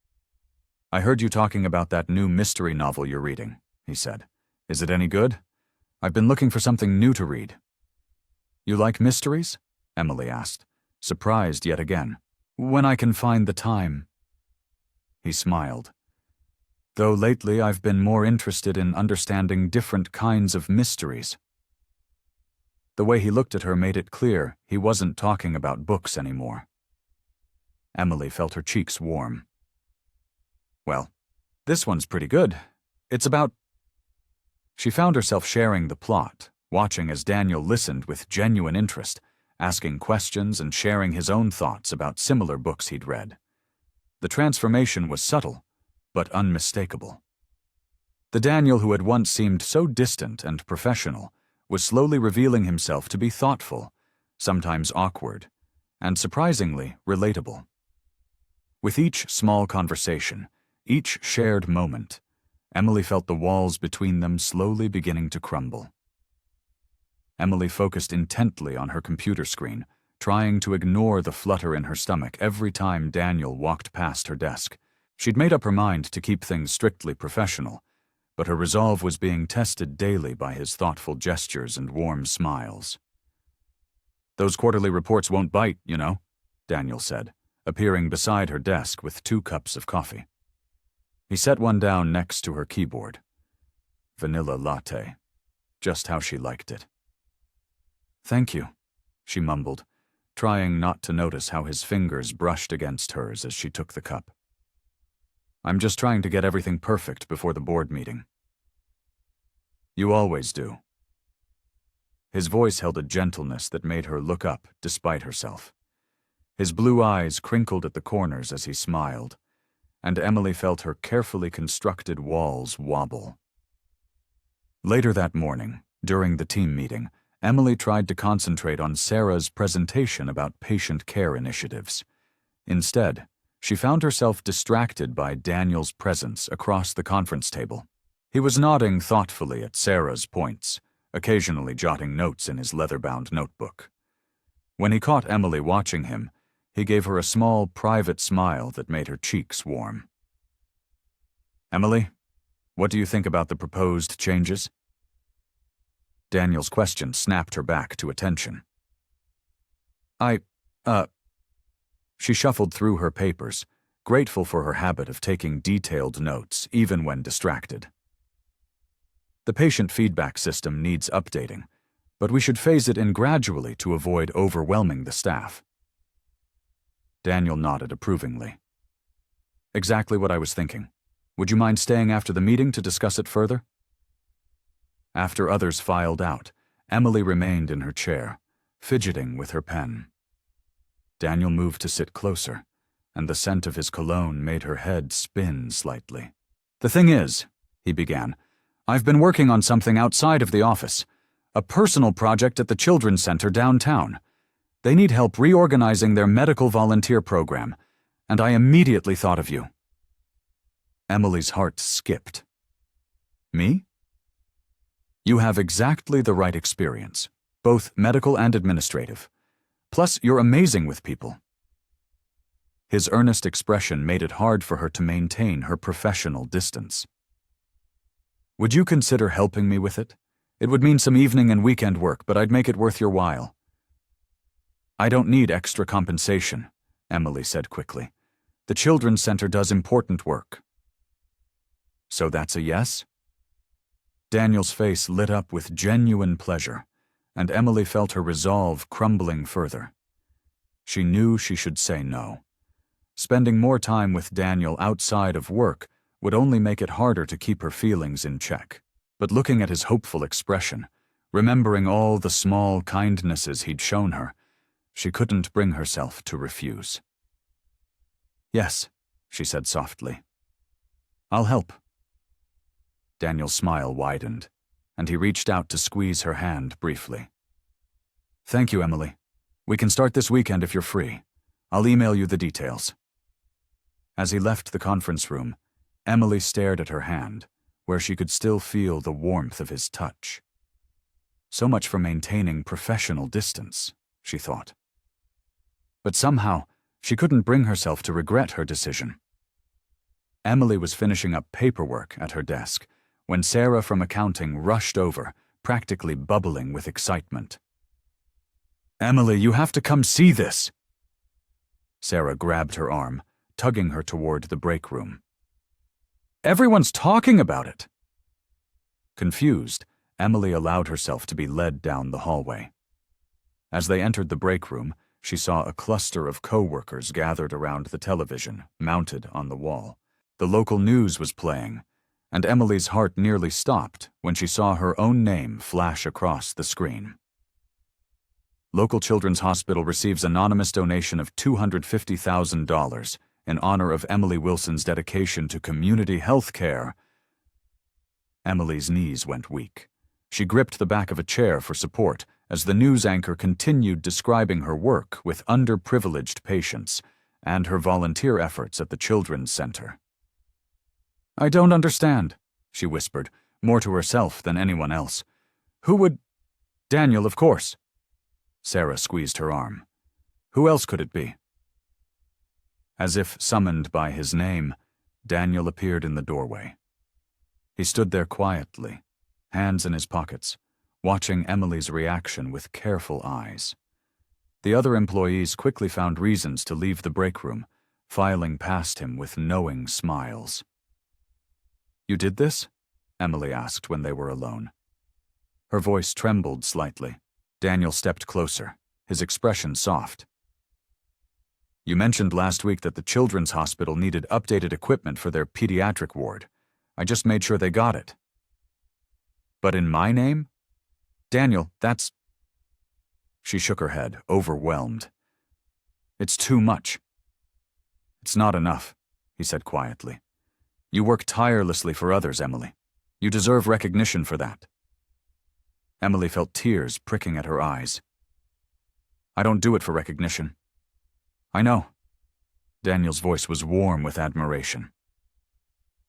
"I heard you talking about that new mystery novel you're reading," he said. "Is it any good? I've been looking for something new to read." "You like mysteries?" Emily asked, surprised yet again. "When I can find the time." He smiled. "Though lately I've been more interested in understanding different kinds of mysteries." The way he looked at her made it clear he wasn't talking about books anymore. Emily felt her cheeks warm. "Well, this one's pretty good. It's about—" She found herself sharing the plot, watching as Daniel listened with genuine interest, asking questions and sharing his own thoughts about similar books he'd read. The transformation was subtle, but unmistakable. The Daniel who had once seemed so distant and professional was slowly revealing himself to be thoughtful, sometimes awkward, and surprisingly relatable. With each small conversation, each shared moment, Emily felt the walls between them slowly beginning to crumble. Emily focused intently on her computer screen, trying to ignore the flutter in her stomach every time Daniel walked past her desk. She'd made up her mind to keep things strictly professional, but her resolve was being tested daily by his thoughtful gestures and warm smiles. "Those quarterly reports won't bite, you know," Daniel said, appearing beside her desk with 2 cups of coffee. He set one down next to her keyboard. Vanilla latte. Just how she liked it. "Thank you," she mumbled, trying not to notice how his fingers brushed against hers as she took the cup. "I'm just trying to get everything perfect before the board meeting." "You always do." His voice held a gentleness that made her look up despite herself. His blue eyes crinkled at the corners as he smiled, and Emily felt her carefully constructed walls wobble. Later that morning, during the team meeting, Emily tried to concentrate on Sarah's presentation about patient care initiatives. Instead, she found herself distracted by Daniel's presence across the conference table. He was nodding thoughtfully at Sarah's points, occasionally jotting notes in his leather-bound notebook. When he caught Emily watching him, he gave her a small, private smile that made her cheeks warm. "Emily, what do you think about the proposed changes?" Daniel's question snapped her back to attention. She shuffled through her papers, grateful for her habit of taking detailed notes, even when distracted. "The patient feedback system needs updating, but we should phase it in gradually to avoid overwhelming the staff." Daniel nodded approvingly. "Exactly what I was thinking. Would you mind staying after the meeting to discuss it further?" After others filed out, Emily remained in her chair, fidgeting with her pen. Daniel moved to sit closer, and the scent of his cologne made her head spin slightly. "The thing is," he began, "I've been working on something outside of the office, a personal project at the Children's Center downtown. They need help reorganizing their medical volunteer program, and I immediately thought of you." Emily's heart skipped. "Me?" "You have exactly the right experience, both medical and administrative. Plus, you're amazing with people." His earnest expression made it hard for her to maintain her professional distance. "Would you consider helping me with it? It would mean some evening and weekend work, but I'd make it worth your while." "I don't need extra compensation," Emily said quickly. "The Children's Center does important work." "So that's a yes?" Daniel's face lit up with genuine pleasure, and Emily felt her resolve crumbling further. She knew she should say no. Spending more time with Daniel outside of work would only make it harder to keep her feelings in check. But looking at his hopeful expression, remembering all the small kindnesses he'd shown her, she couldn't bring herself to refuse. "Yes," she said softly. "I'll help." Daniel's smile widened, and he reached out to squeeze her hand briefly. "Thank you, Emily. We can start this weekend if you're free. I'll email you the details." As he left the conference room, Emily stared at her hand, where she could still feel the warmth of his touch. So much for maintaining professional distance, she thought. But somehow, she couldn't bring herself to regret her decision. Emily was finishing up paperwork at her desk when Sarah from accounting rushed over, practically bubbling with excitement. "Emily, you have to come see this!" Sarah grabbed her arm, tugging her toward the break room. "Everyone's talking about it!" Confused, Emily allowed herself to be led down the hallway. As they entered the break room, she saw a cluster of co-workers gathered around the television, mounted on the wall. The local news was playing, and Emily's heart nearly stopped when she saw her own name flash across the screen. Local Children's Hospital receives anonymous donation of $250,000 in honor of Emily Wilson's dedication to community health care. Emily's knees went weak. She gripped the back of a chair for support as the news anchor continued describing her work with underprivileged patients and her volunteer efforts at the Children's Center. "I don't understand," she whispered, more to herself than anyone else. "Who would—" "Daniel, of course." Sarah squeezed her arm. "Who else could it be?" As if summoned by his name, Daniel appeared in the doorway. He stood there quietly, hands in his pockets, watching Emily's reaction with careful eyes. The other employees quickly found reasons to leave the break room, filing past him with knowing smiles. "You did this?" Emily asked when they were alone. Her voice trembled slightly. Daniel stepped closer, his expression soft. "You mentioned last week that the Children's Hospital needed updated equipment for their pediatric ward. I just made sure they got it." "But in my name? Daniel, that's—" She shook her head, overwhelmed. "It's too much." "It's not enough," he said quietly. "You work tirelessly for others, Emily. You deserve recognition for that." Emily felt tears pricking at her eyes. "I don't do it for recognition." "I know." Daniel's voice was warm with admiration.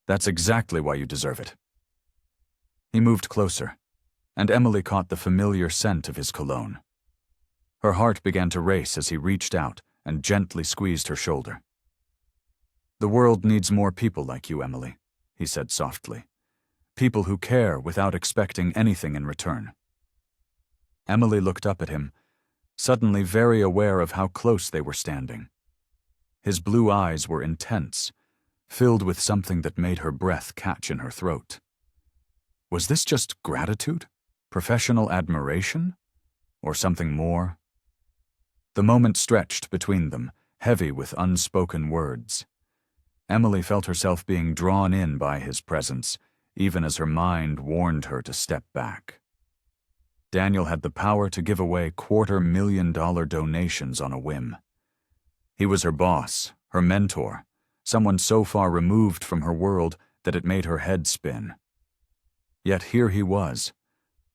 "That's exactly why you deserve it." He moved closer, and Emily caught the familiar scent of his cologne. Her heart began to race as he reached out and gently squeezed her shoulder. "The world needs more people like you, Emily," he said softly. "People who care without expecting anything in return." Emily looked up at him, suddenly very aware of how close they were standing. His blue eyes were intense, filled with something that made her breath catch in her throat. Was this just gratitude? Professional admiration? Or something more? The moment stretched between them, heavy with unspoken words. Emily felt herself being drawn in by his presence, even as her mind warned her to step back. Daniel had the power to give away $250,000 donations on a whim. He was her boss, her mentor, someone so far removed from her world that it made her head spin. Yet here he was,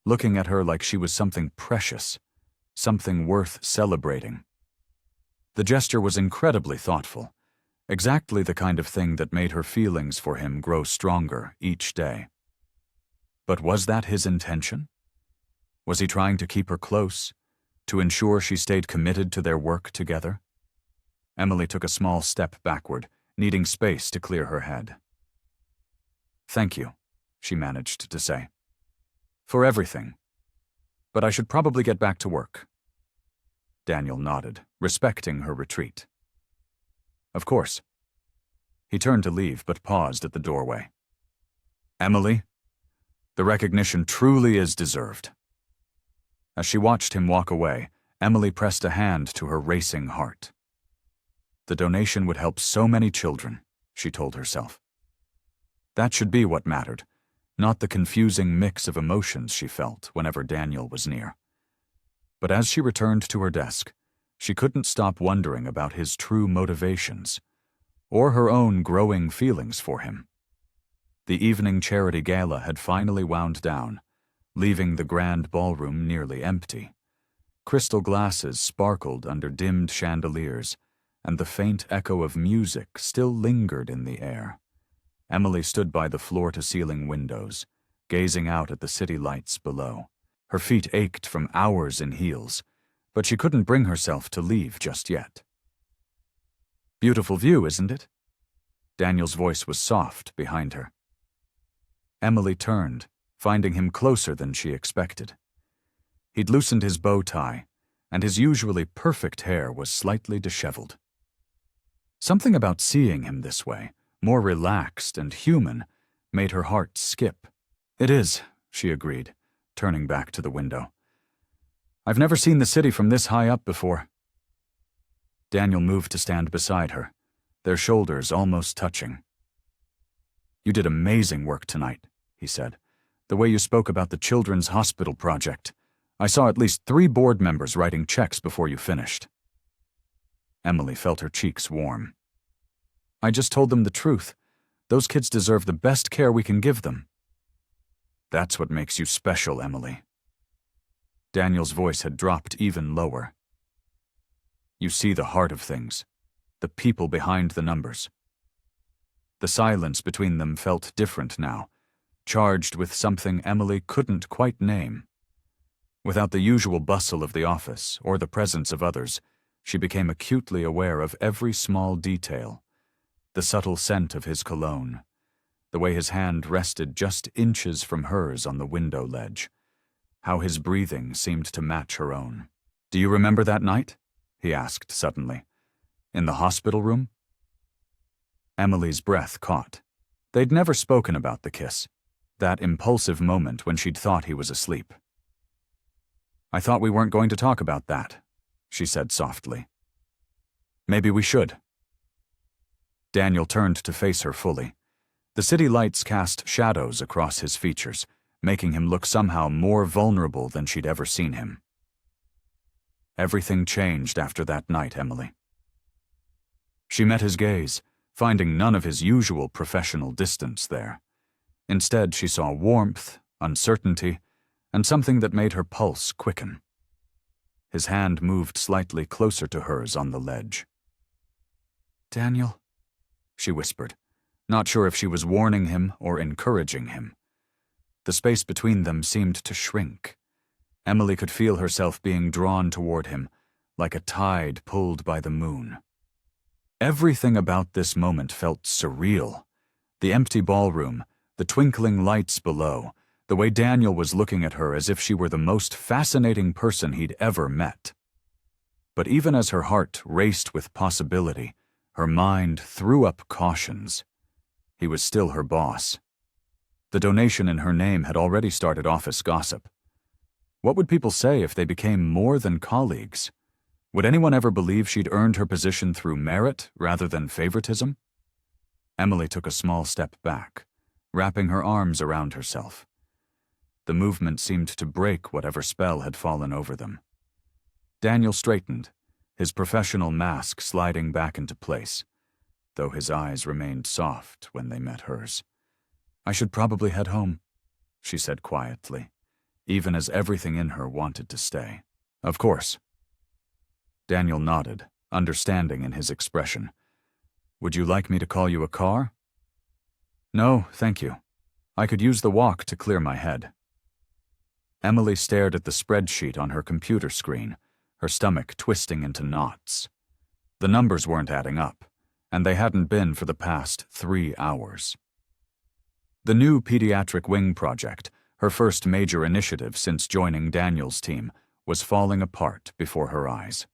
looking at her like she was something precious, something worth celebrating. The gesture was incredibly thoughtful, exactly the kind of thing that made her feelings for him grow stronger each day. But was that his intention? Was he trying to keep her close, to ensure she stayed committed to their work together? Emily took a small step backward, needing space to clear her head. "Thank you," she managed to say. "For everything. But I should probably get back to work." Daniel nodded, respecting her retreat. "Of course." He turned to leave, but paused at the doorway. "Emily, the recognition truly is deserved." As she watched him walk away, Emily pressed a hand to her racing heart. The donation would help so many children, she told herself. That should be what mattered, not the confusing mix of emotions she felt whenever Daniel was near. But as she returned to her desk, she couldn't stop wondering about his true motivations, or her own growing feelings for him. The evening charity gala had finally wound down, leaving the grand ballroom nearly empty. Crystal glasses sparkled under dimmed chandeliers, and the faint echo of music still lingered in the air. Emily stood by the floor-to-ceiling windows, gazing out at the city lights below. Her feet ached from hours in heels, but she couldn't bring herself to leave just yet. "Beautiful view, isn't it?" Daniel's voice was soft behind her. Emily turned, finding him closer than she expected. He'd loosened his bow tie, and his usually perfect hair was slightly disheveled. Something about seeing him this way, more relaxed and human, made her heart skip. "It is," she agreed, turning back to the window. "I've never seen the city from this high up before." Daniel moved to stand beside her, their shoulders almost touching. "You did amazing work tonight," he said. "The way you spoke about the Children's Hospital project. I saw at least 3 board members writing checks before you finished." Emily felt her cheeks warm. "I just told them the truth. Those kids deserve the best care we can give them." "That's what makes you special, Emily." Daniel's voice had dropped even lower. "You see the heart of things, the people behind the numbers." The silence between them felt different now, charged with something Emily couldn't quite name. Without the usual bustle of the office or the presence of others, she became acutely aware of every small detail. The subtle scent of his cologne, the way his hand rested just inches from hers on the window ledge, how his breathing seemed to match her own. "Do you remember that night?" he asked suddenly. "In the hospital room?" Emily's breath caught. They'd never spoken about the kiss, that impulsive moment when she'd thought he was asleep. "I thought we weren't going to talk about that," she said softly. "Maybe we should." Daniel turned to face her fully. The city lights cast shadows across his features, making him look somehow more vulnerable than she'd ever seen him. "Everything changed after that night, Emily." She met his gaze, finding none of his usual professional distance there. Instead, she saw warmth, uncertainty, and something that made her pulse quicken. His hand moved slightly closer to hers on the ledge. "Daniel," she whispered, not sure if she was warning him or encouraging him. The space between them seemed to shrink. Emily could feel herself being drawn toward him, like a tide pulled by the moon. Everything about this moment felt surreal. The empty ballroom, the twinkling lights below, the way Daniel was looking at her as if she were the most fascinating person he'd ever met. But even as her heart raced with possibility, her mind threw up cautions. He was still her boss. The donation in her name had already started office gossip. What would people say if they became more than colleagues? Would anyone ever believe she'd earned her position through merit rather than favoritism? Emily took a small step back, wrapping her arms around herself. The movement seemed to break whatever spell had fallen over them. Daniel straightened, his professional mask sliding back into place, though his eyes remained soft when they met hers. "I should probably head home," she said quietly, even as everything in her wanted to stay. "Of course." Daniel nodded, understanding in his expression. "Would you like me to call you a car?" "No, thank you. I could use the walk to clear my head." Emily stared at the spreadsheet on her computer screen, her stomach twisting into knots. The numbers weren't adding up, and they hadn't been for the past 3 hours. The new pediatric wing project, her first major initiative since joining Daniel's team, was falling apart before her eyes.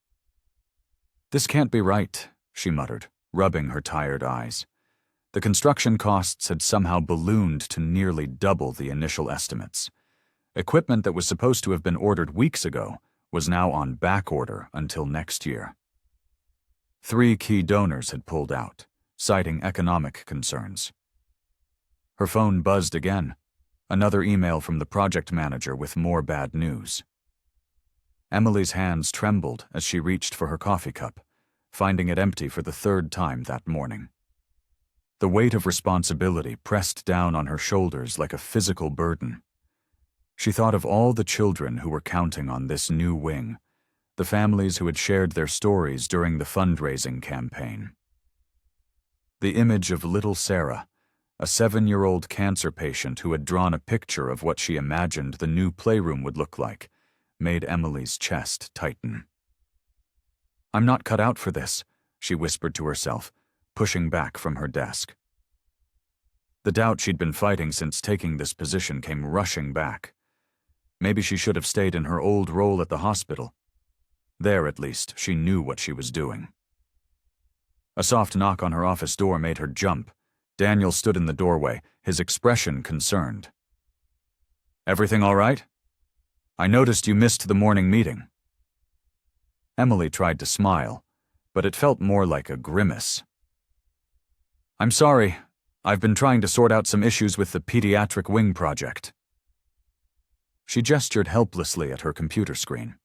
"This can't be right," she muttered, rubbing her tired eyes. The construction costs had somehow ballooned to nearly double the initial estimates. Equipment that was supposed to have been ordered weeks ago was now on back order until next year. 3 key donors had pulled out, citing economic concerns. Her phone buzzed again, another email from the project manager with more bad news. Emily's hands trembled as she reached for her coffee cup, finding it empty for the 3rd time that morning. The weight of responsibility pressed down on her shoulders like a physical burden. She thought of all the children who were counting on this new wing, the families who had shared their stories during the fundraising campaign. The image of little Sarah, a 7-year-old cancer patient who had drawn a picture of what she imagined the new playroom would look like, made Emily's chest tighten. "I'm not cut out for this," she whispered to herself, pushing back from her desk. The doubt she'd been fighting since taking this position came rushing back. Maybe she should have stayed in her old role at the hospital. There, at least, she knew what she was doing. A soft knock on her office door made her jump. Daniel stood in the doorway, his expression concerned. "Everything all right? I noticed you missed the morning meeting." Emily tried to smile, but it felt more like a grimace. "I'm sorry. I've been trying to sort out some issues with the pediatric wing project." She gestured helplessly at her computer screen.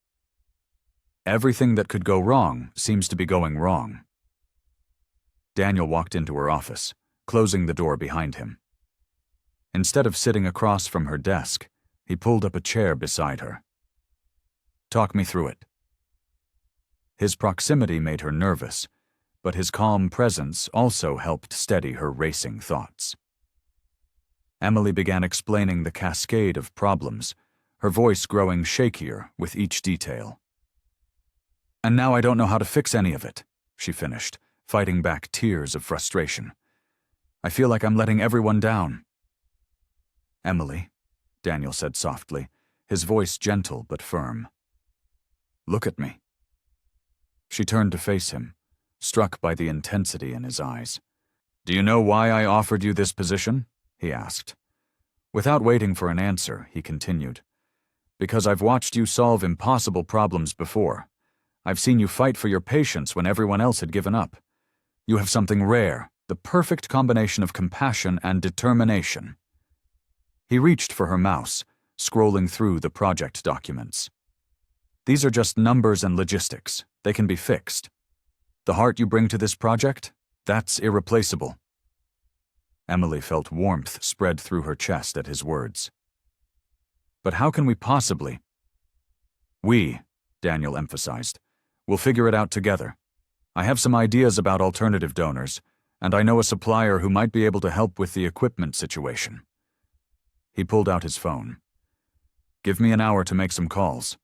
Everything that could go wrong seems to be going wrong. Daniel walked into her office, closing the door behind him. Instead of sitting across from her desk, he pulled up a chair beside her. "Talk me through it." His proximity made her nervous, but his calm presence also helped steady her racing thoughts. Emily began explaining the cascade of problems, her voice growing shakier with each detail. "And now I don't know how to fix any of it," she finished, fighting back tears of frustration. "I feel like I'm letting everyone down." "Emily," Daniel said softly, his voice gentle but firm. "Look at me." She turned to face him, struck by the intensity in his eyes. "Do you know why I offered you this position?" he asked. Without waiting for an answer, he continued. "Because I've watched you solve impossible problems before. I've seen you fight for your patients when everyone else had given up. You have something rare, the perfect combination of compassion and determination." He reached for her mouse, scrolling through the project documents. "These are just numbers and logistics. They can be fixed. The heart you bring to this project, that's irreplaceable." Emily felt warmth spread through her chest at his words. "But how can we possibly?" "We," Daniel emphasized, "will figure it out together. I have some ideas about alternative donors, and I know a supplier who might be able to help with the equipment situation." He pulled out his phone. "Give me an hour to make some calls."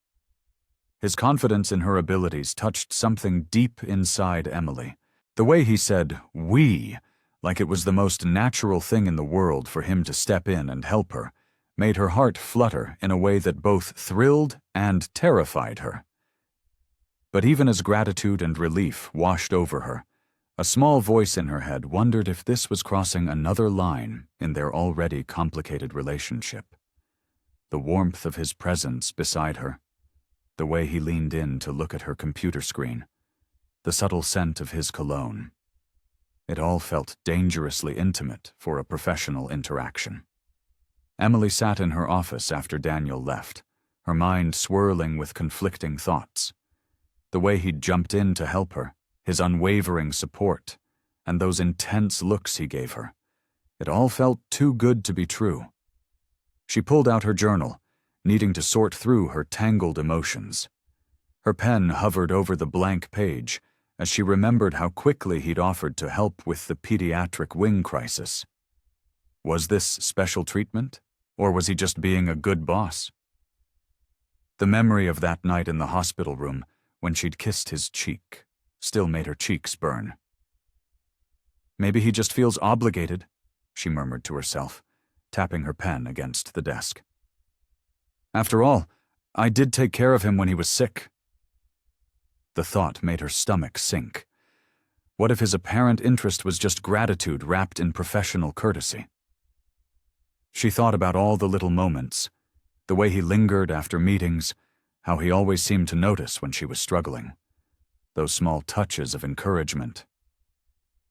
His confidence in her abilities touched something deep inside Emily. The way he said, "we," like it was the most natural thing in the world for him to step in and help her, made her heart flutter in a way that both thrilled and terrified her. But even as gratitude and relief washed over her, a small voice in her head wondered if this was crossing another line in their already complicated relationship. The warmth of his presence beside her, the way he leaned in to look at her computer screen, the subtle scent of his cologne. It all felt dangerously intimate for a professional interaction. Emily sat in her office after Daniel left, her mind swirling with conflicting thoughts. The way he'd jumped in to help her, his unwavering support, and those intense looks he gave her. It all felt too good to be true. She pulled out her journal, needing to sort through her tangled emotions. Her pen hovered over the blank page as she remembered how quickly he'd offered to help with the pediatric wing crisis. Was this special treatment, or was he just being a good boss? The memory of that night in the hospital room when she'd kissed his cheek still made her cheeks burn. "Maybe he just feels obligated," she murmured to herself, tapping her pen against the desk. "After all, I did take care of him when he was sick." The thought made her stomach sink. What if his apparent interest was just gratitude wrapped in professional courtesy? She thought about all the little moments, the way he lingered after meetings, how he always seemed to notice when she was struggling, those small touches of encouragement.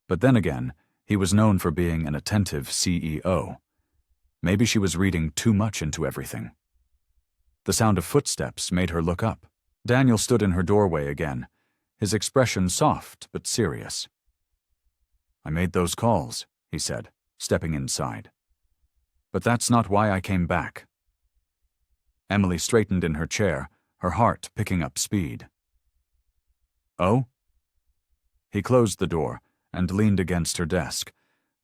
But then again, he was known for being an attentive CEO. Maybe she was reading too much into everything. The sound of footsteps made her look up. Daniel stood in her doorway again, his expression soft but serious. "I made those calls," he said, stepping inside. "But that's not why I came back." Emily straightened in her chair, her heart picking up speed. "Oh?" He closed the door and leaned against her desk,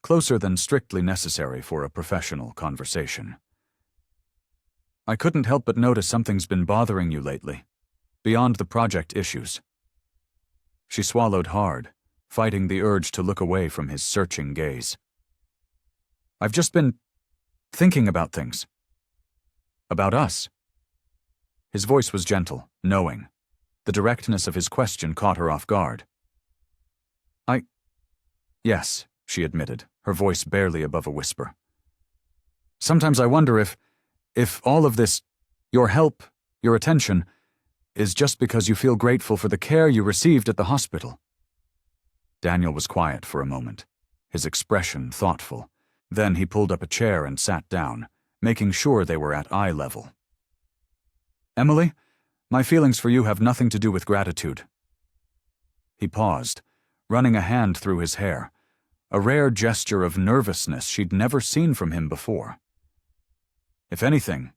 closer than strictly necessary for a professional conversation. "I couldn't help but notice something's been bothering you lately, beyond the project issues." She swallowed hard, fighting the urge to look away from his searching gaze. "I've just been thinking about things. About us." His voice was gentle, knowing. The directness of his question caught her off guard. Yes, she admitted, her voice barely above a whisper. "Sometimes I wonder if all of this, your help, your attention, is just because you feel grateful for the care you received at the hospital." Daniel was quiet for a moment, his expression thoughtful. Then he pulled up a chair and sat down, making sure they were at eye level. "Emily, my feelings for you have nothing to do with gratitude." He paused, running a hand through his hair, a rare gesture of nervousness she'd never seen from him before. "If anything,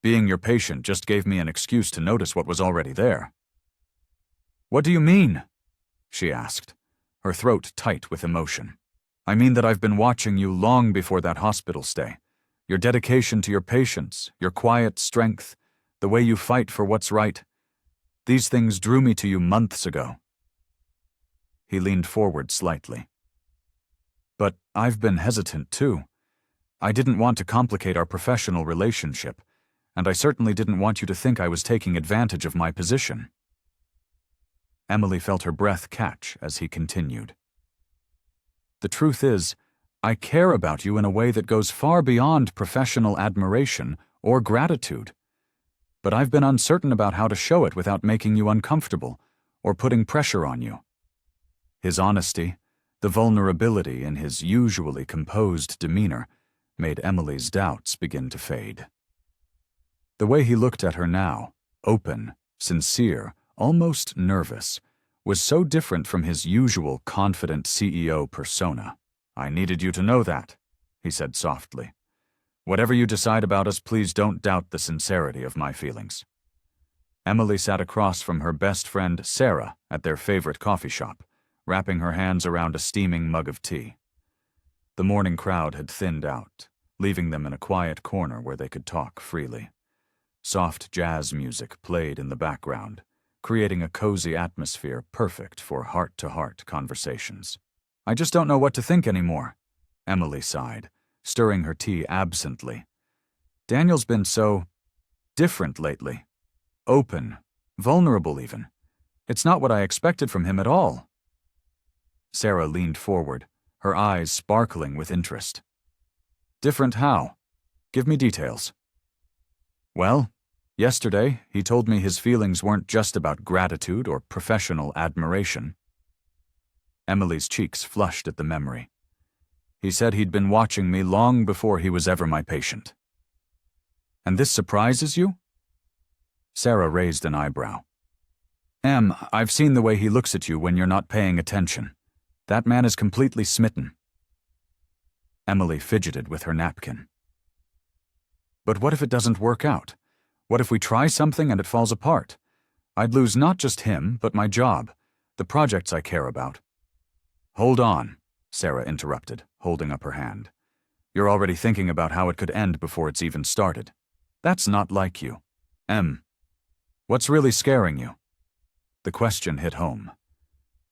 being your patient just gave me an excuse to notice what was already there." "What do you mean?" she asked, her throat tight with emotion. "I mean that I've been watching you long before that hospital stay. Your dedication to your patients, your quiet strength, the way you fight for what's right. These things drew me to you months ago." He leaned forward slightly. "But I've been hesitant too. I didn't want to complicate our professional relationship, and I certainly didn't want you to think I was taking advantage of my position." Emily felt her breath catch as he continued. "The truth is, I care about you in a way that goes far beyond professional admiration or gratitude. But I've been uncertain about how to show it without making you uncomfortable or putting pressure on you." His honesty, the vulnerability in his usually composed demeanor, made Emily's doubts begin to fade. The way he looked at her now, open, sincere, almost nervous, was so different from his usual confident CEO persona. "I needed you to know that," he said softly. "Whatever you decide about us, please don't doubt the sincerity of my feelings." Emily sat across from her best friend, Sarah, at their favorite coffee shop, wrapping her hands around a steaming mug of tea. The morning crowd had thinned out, leaving them in a quiet corner where they could talk freely. Soft jazz music played in the background, creating a cozy atmosphere perfect for heart-to-heart conversations. "I just don't know what to think anymore," Emily sighed, stirring her tea absently. "Daniel's been so different lately. Open, vulnerable even. It's not what I expected from him at all." Sarah leaned forward, her eyes sparkling with interest. "Different how? Give me details." "Well, yesterday he told me his feelings weren't just about gratitude or professional admiration." Emily's cheeks flushed at the memory. "He said he'd been watching me long before he was ever my patient." "And this surprises you?" Sarah raised an eyebrow. I've seen the way he looks at you when you're not paying attention. That man is completely smitten." Emily fidgeted with her napkin. "But what if it doesn't work out? What if we try something and it falls apart? I'd lose not just him, but my job, the projects I care about." "Hold on," Sarah interrupted, holding up her hand. "You're already thinking about how it could end before it's even started. That's not like you. What's really scaring you?" The question hit home.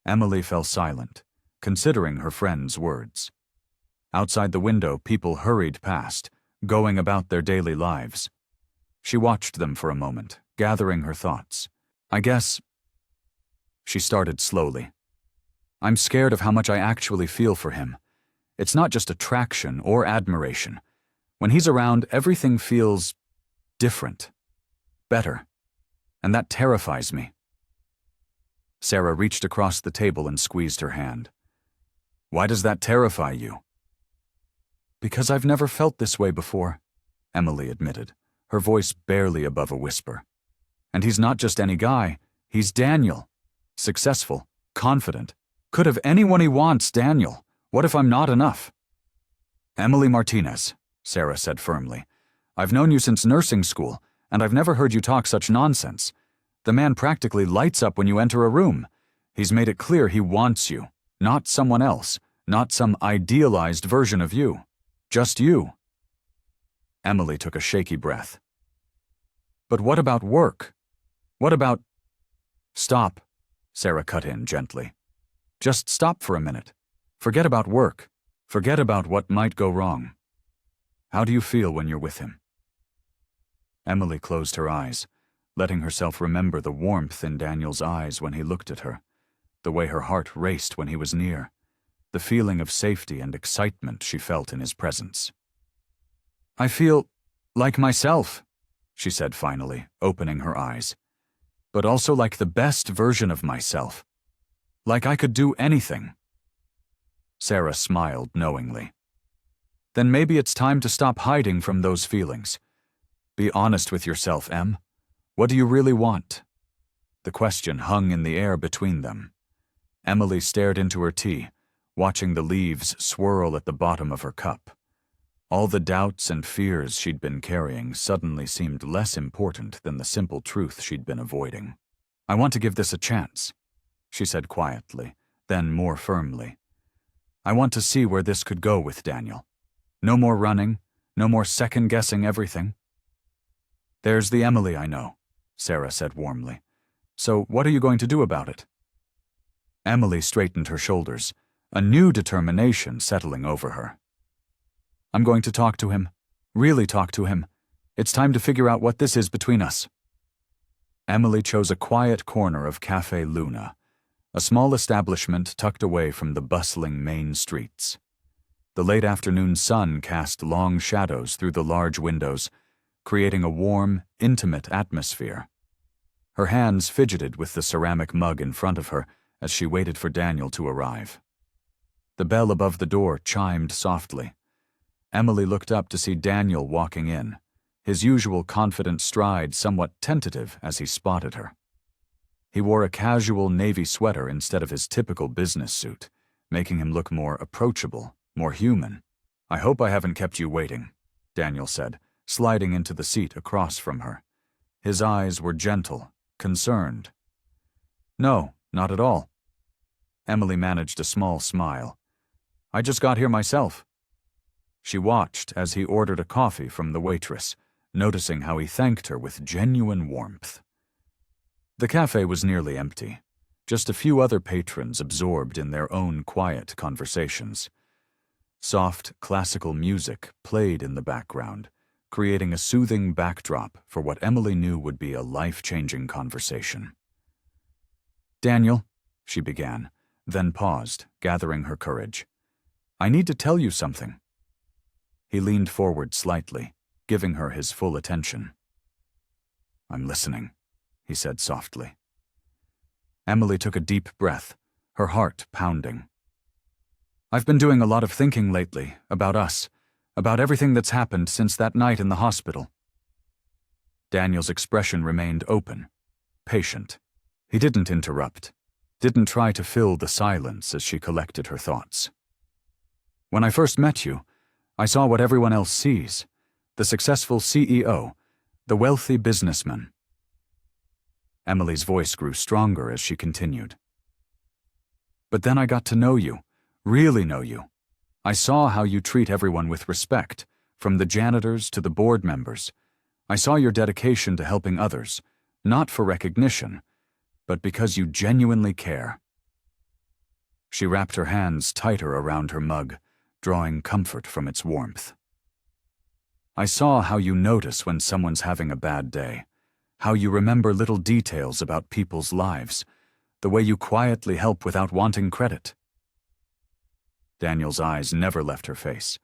Emily fell silent, considering her friend's words. Outside the window, people hurried past, going about their daily lives. She watched them for a moment, gathering her thoughts. "I guess..." She started slowly. "I'm scared of how much I actually feel for him. It's not just attraction or admiration. When he's around, everything feels different, better, and that terrifies me." Sarah reached across the table and squeezed her hand. "Why does that terrify you?" "Because I've never felt this way before," Emily admitted, her voice barely above a whisper. "And he's not just any guy, he's Daniel. Successful, confident. Could have anyone he wants, Daniel. What if I'm not enough?" "Emily Martinez," Sarah said firmly. "I've known you since nursing school, And I've never heard you talk such nonsense. The man practically lights up when you enter a room. He's made it clear he wants you, not someone else, not some idealized version of you. Just you." Emily took a shaky breath. "But what about work? What about—" "Stop," Sarah cut in gently. "Just stop for a minute. Forget about work. Forget about what might go wrong. How do you feel when you're with him?" Emily closed her eyes, letting herself remember the warmth in Daniel's eyes when he looked at her, the way her heart raced when he was near, the feeling of safety and excitement she felt in his presence. "I feel like myself," she said finally, opening her eyes, "but also like the best version of myself. Like I could do anything." Sarah smiled knowingly. "Then maybe it's time to stop hiding from those feelings. Be honest with yourself, Em. What do you really want?" The question hung in the air between them. Emily stared into her tea, watching the leaves swirl at the bottom of her cup. All the doubts and fears she'd been carrying suddenly seemed less important than the simple truth she'd been avoiding. "I want to give this a chance," she said quietly, then more firmly. "I want to see where this could go with Daniel. No more running, no more second-guessing everything." "There's the Emily I know," Sarah said warmly. "So what are you going to do about it?" Emily straightened her shoulders, a new determination settling over her. "I'm going to talk to him. Really talk to him. It's time to figure out what this is between us." Emily chose a quiet corner of Café Luna, a small establishment tucked away from the bustling main streets. The late afternoon sun cast long shadows through the large windows, creating a warm, intimate atmosphere. Her hands fidgeted with the ceramic mug in front of her as she waited for Daniel to arrive. The bell above the door chimed softly. Emily looked up to see Daniel walking in, his usual confident stride somewhat tentative as he spotted her. He wore a casual navy sweater instead of his typical business suit, making him look more approachable, more human. "I hope I haven't kept you waiting," Daniel said, sliding into the seat across from her. His eyes were gentle, concerned. "No, not at all." Emily managed a small smile. "I just got here myself." She watched as he ordered a coffee from the waitress, noticing how he thanked her with genuine warmth. The cafe was nearly empty, just a few other patrons absorbed in their own quiet conversations. Soft, classical music played in the background, creating a soothing backdrop for what Emily knew would be a life-changing conversation. "Daniel," she began, then paused, gathering her courage. "I need to tell you something." He leaned forward slightly, giving her his full attention. "I'm listening," he said softly. Emily took a deep breath, her heart pounding. "I've been doing a lot of thinking lately, about us, about everything that's happened since that night in the hospital." Daniel's expression remained open, patient. He didn't interrupt, didn't try to fill the silence as she collected her thoughts. "When I first met you, I saw what everyone else sees, the successful CEO, the wealthy businessman." Emily's voice grew stronger as she continued. "But then I got to know you, really know you. I saw how you treat everyone with respect, from the janitors to the board members. I saw your dedication to helping others, not for recognition, but because you genuinely care." She wrapped her hands tighter around her mug, drawing comfort from its warmth. "I saw how you notice when someone's having a bad day, how you remember little details about people's lives, the way you quietly help without wanting credit." Daniel's eyes never left her face,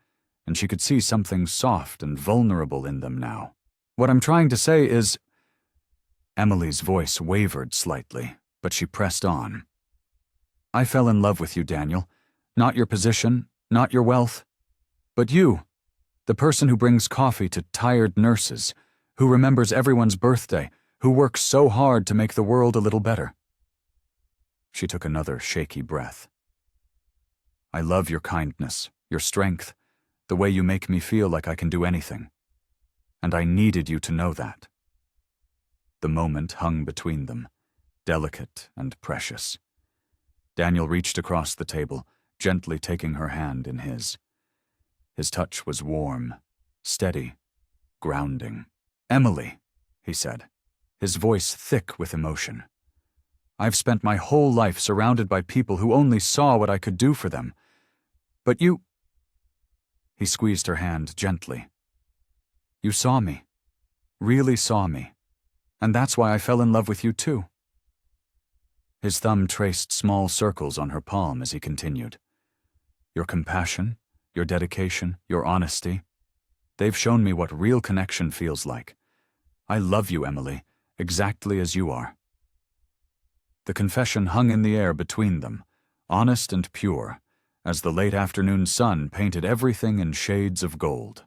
and she could see something soft and vulnerable in them now. "What I'm trying to say is—" Emily's voice wavered slightly, but she pressed on. "I fell in love with you, Daniel. Not your position, not your wealth, but you, the person who brings coffee to tired nurses, who remembers everyone's birthday, who works so hard to make the world a little better." She took another shaky breath. "I love your kindness, your strength, the way you make me feel like I can do anything. And I needed you to know that. The moment hung between them, delicate and precious. Daniel reached across the table, gently taking her hand in his. His touch was warm, steady, grounding. "Emily," he said, his voice thick with emotion. "I've spent my whole life surrounded by people who only saw what I could do for them. But you—" He squeezed her hand gently. "You saw me, really saw me, and that's why I fell in love with you too." His thumb traced small circles on her palm as he continued. "Your compassion, your dedication, your honesty, they've shown me what real connection feels like. I love you, Emily, exactly as you are." The confession hung in the air between them, honest and pure, as the late afternoon sun painted everything in shades of gold.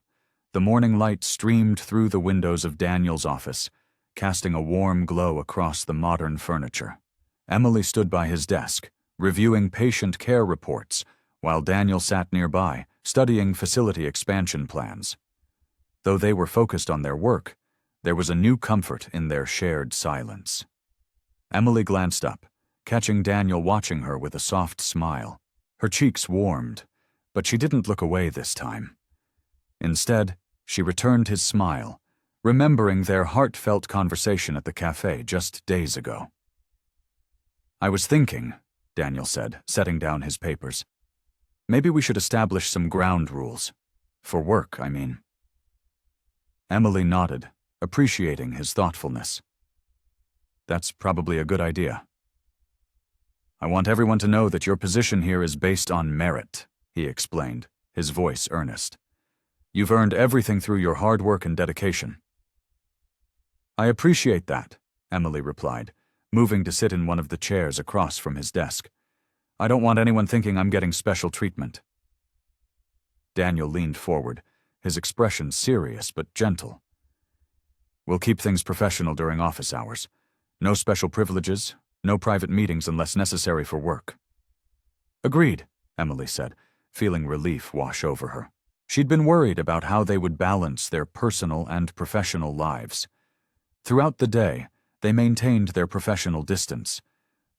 The morning light streamed through the windows of Daniel's office, casting a warm glow across the modern furniture. Emily stood by his desk, reviewing patient care reports, while Daniel sat nearby, studying facility expansion plans. Though they were focused on their work, there was a new comfort in their shared silence. Emily glanced up, catching Daniel watching her with a soft smile. Her cheeks warmed, but she didn't look away this time. Instead, she returned his smile, remembering their heartfelt conversation at the cafe just days ago. "I was thinking," Daniel said, setting down his papers, "maybe we should establish some ground rules. For work, I mean." Emily nodded, appreciating his thoughtfulness. "That's probably a good idea." "I want everyone to know that your position here is based on merit," he explained, his voice earnest. "You've earned everything through your hard work and dedication." "I appreciate that," Emily replied, moving to sit in one of the chairs across from his desk. "I don't want anyone thinking I'm getting special treatment." Daniel leaned forward, his expression serious but gentle. "We'll keep things professional during office hours. No special privileges, no private meetings unless necessary for work." "Agreed," Emily said, feeling relief wash over her. She'd been worried about how they would balance their personal and professional lives. Throughout the day, they maintained their professional distance,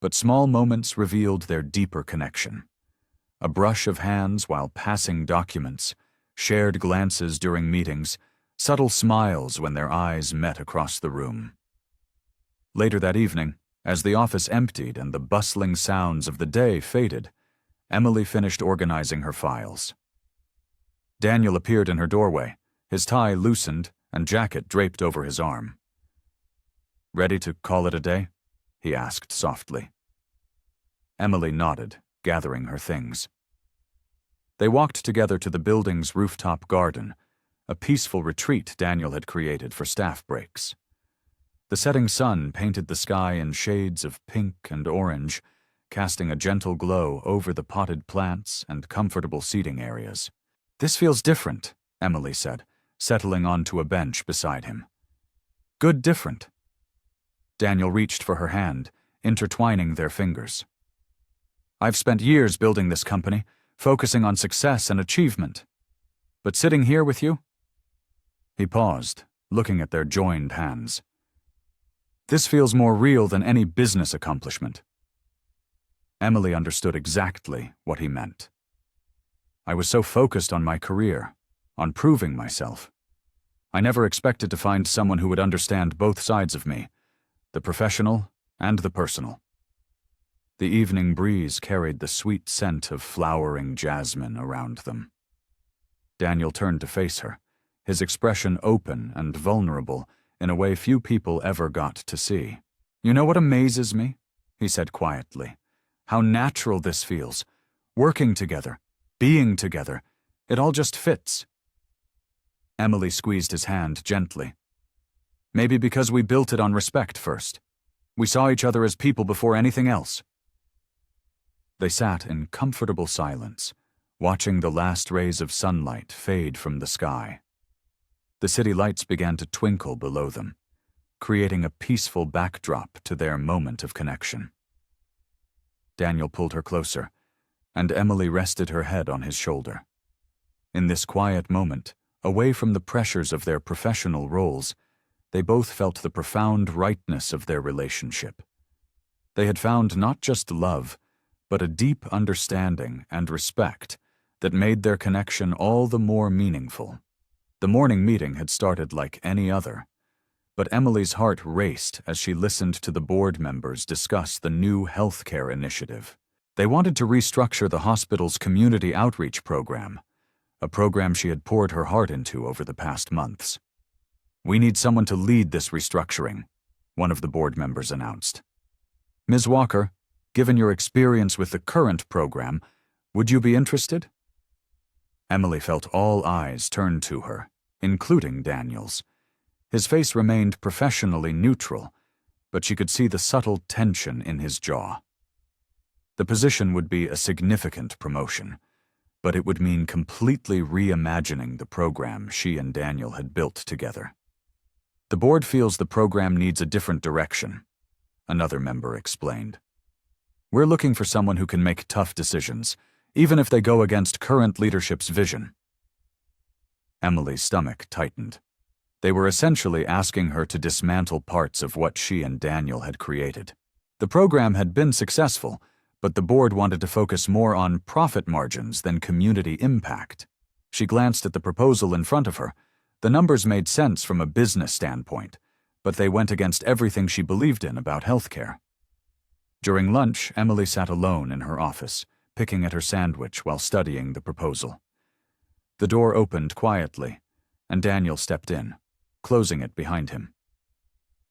but small moments revealed their deeper connection. A brush of hands while passing documents, shared glances during meetings, subtle smiles when their eyes met across the room. Later that evening, as the office emptied and the bustling sounds of the day faded, Emily finished organizing her files. Daniel appeared in her doorway, his tie loosened and jacket draped over his arm. "Ready to call it a day?" he asked softly. Emily nodded, gathering her things. They walked together to the building's rooftop garden, a peaceful retreat Daniel had created for staff breaks. The setting sun painted the sky in shades of pink and orange, casting a gentle glow over the potted plants and comfortable seating areas. "This feels different," Emily said, settling onto a bench beside him. "Good different." Daniel reached for her hand, intertwining their fingers. "I've spent years building this company, focusing on success and achievement. But sitting here with you?" He paused, looking at their joined hands. "This feels more real than any business accomplishment." Emily understood exactly what he meant. "I was so focused on my career, on proving myself. I never expected to find someone who would understand both sides of me, the professional and the personal." The evening breeze carried the sweet scent of flowering jasmine around them. Daniel turned to face her, his expression open and vulnerable in a way few people ever got to see. "You know what amazes me?" he said quietly. "How natural this feels. Working together, being together, it all just fits." Emily squeezed his hand gently. "Maybe because we built it on respect first. We saw each other as people before anything else." They sat in comfortable silence, watching the last rays of sunlight fade from the sky. The city lights began to twinkle below them, creating a peaceful backdrop to their moment of connection. Daniel pulled her closer, and Emily rested her head on his shoulder. In this quiet moment, away from the pressures of their professional roles, they both felt the profound rightness of their relationship. They had found not just love, but a deep understanding and respect that made their connection all the more meaningful. The morning meeting had started like any other, but Emily's heart raced as she listened to the board members discuss the new healthcare initiative. They wanted to restructure the hospital's community outreach program, a program she had poured her heart into over the past months. "We need someone to lead this restructuring," one of the board members announced. "Ms. Walker, given your experience with the current program, would you be interested?" Emily felt all eyes turned to her, including Daniel's. His face remained professionally neutral, but she could see the subtle tension in his jaw. The position would be a significant promotion, but it would mean completely reimagining the program she and Daniel had built together. "The board feels the program needs a different direction," another member explained. "We're looking for someone who can make tough decisions, even if they go against current leadership's vision." Emily's stomach tightened. They were essentially asking her to dismantle parts of what she and Daniel had created. The program had been successful, but the board wanted to focus more on profit margins than community impact. She glanced at the proposal in front of her. The numbers made sense from a business standpoint, but they went against everything she believed in about healthcare. During lunch, Emily sat alone in her office, picking at her sandwich while studying the proposal. The door opened quietly, and Daniel stepped in, closing it behind him.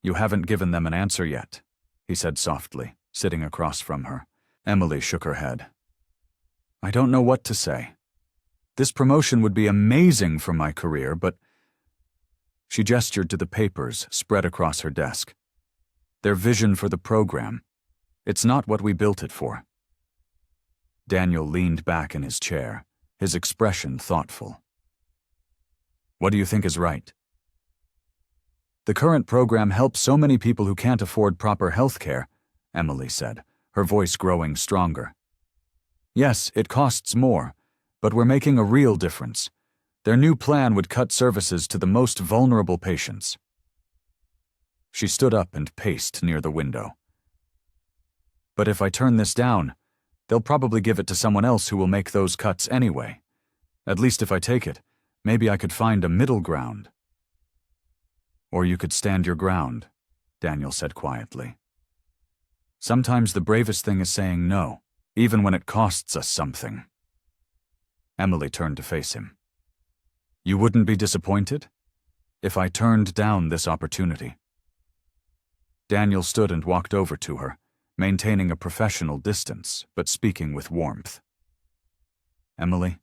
"You haven't given them an answer yet," he said softly, sitting across from her. Emily shook her head. "I don't know what to say. This promotion would be amazing for my career, but—" She gestured to the papers spread across her desk. "Their vision for the program. It's not what we built it for." Daniel leaned back in his chair, his expression thoughtful. "What do you think is right?" "The current program helps so many people who can't afford proper health care," Emily said, her voice growing stronger. "Yes, it costs more, but we're making a real difference. Their new plan would cut services to the most vulnerable patients." She stood up and paced near the window. "But if I turn this down, they'll probably give it to someone else who will make those cuts anyway. At least if I take it, maybe I could find a middle ground." "Or you could stand your ground," Daniel said quietly. "Sometimes the bravest thing is saying no, even when it costs us something." Emily turned to face him. "You wouldn't be disappointed if I turned down this opportunity?" Daniel stood and walked over to her, maintaining a professional distance, but speaking with warmth. "Emily,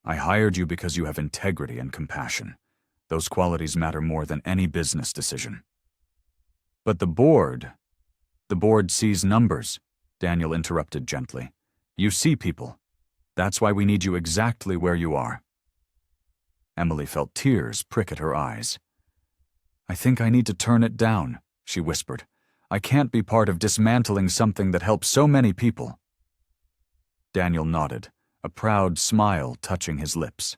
I hired you because you have integrity and compassion. Those qualities matter more than any business decision." "But the board sees numbers," Daniel interrupted gently. "You see people. That's why we need you exactly where you are." Emily felt tears prick at her eyes. "I think I need to turn it down," she whispered. "I can't be part of dismantling something that helps so many people." Daniel nodded, a proud smile touching his lips.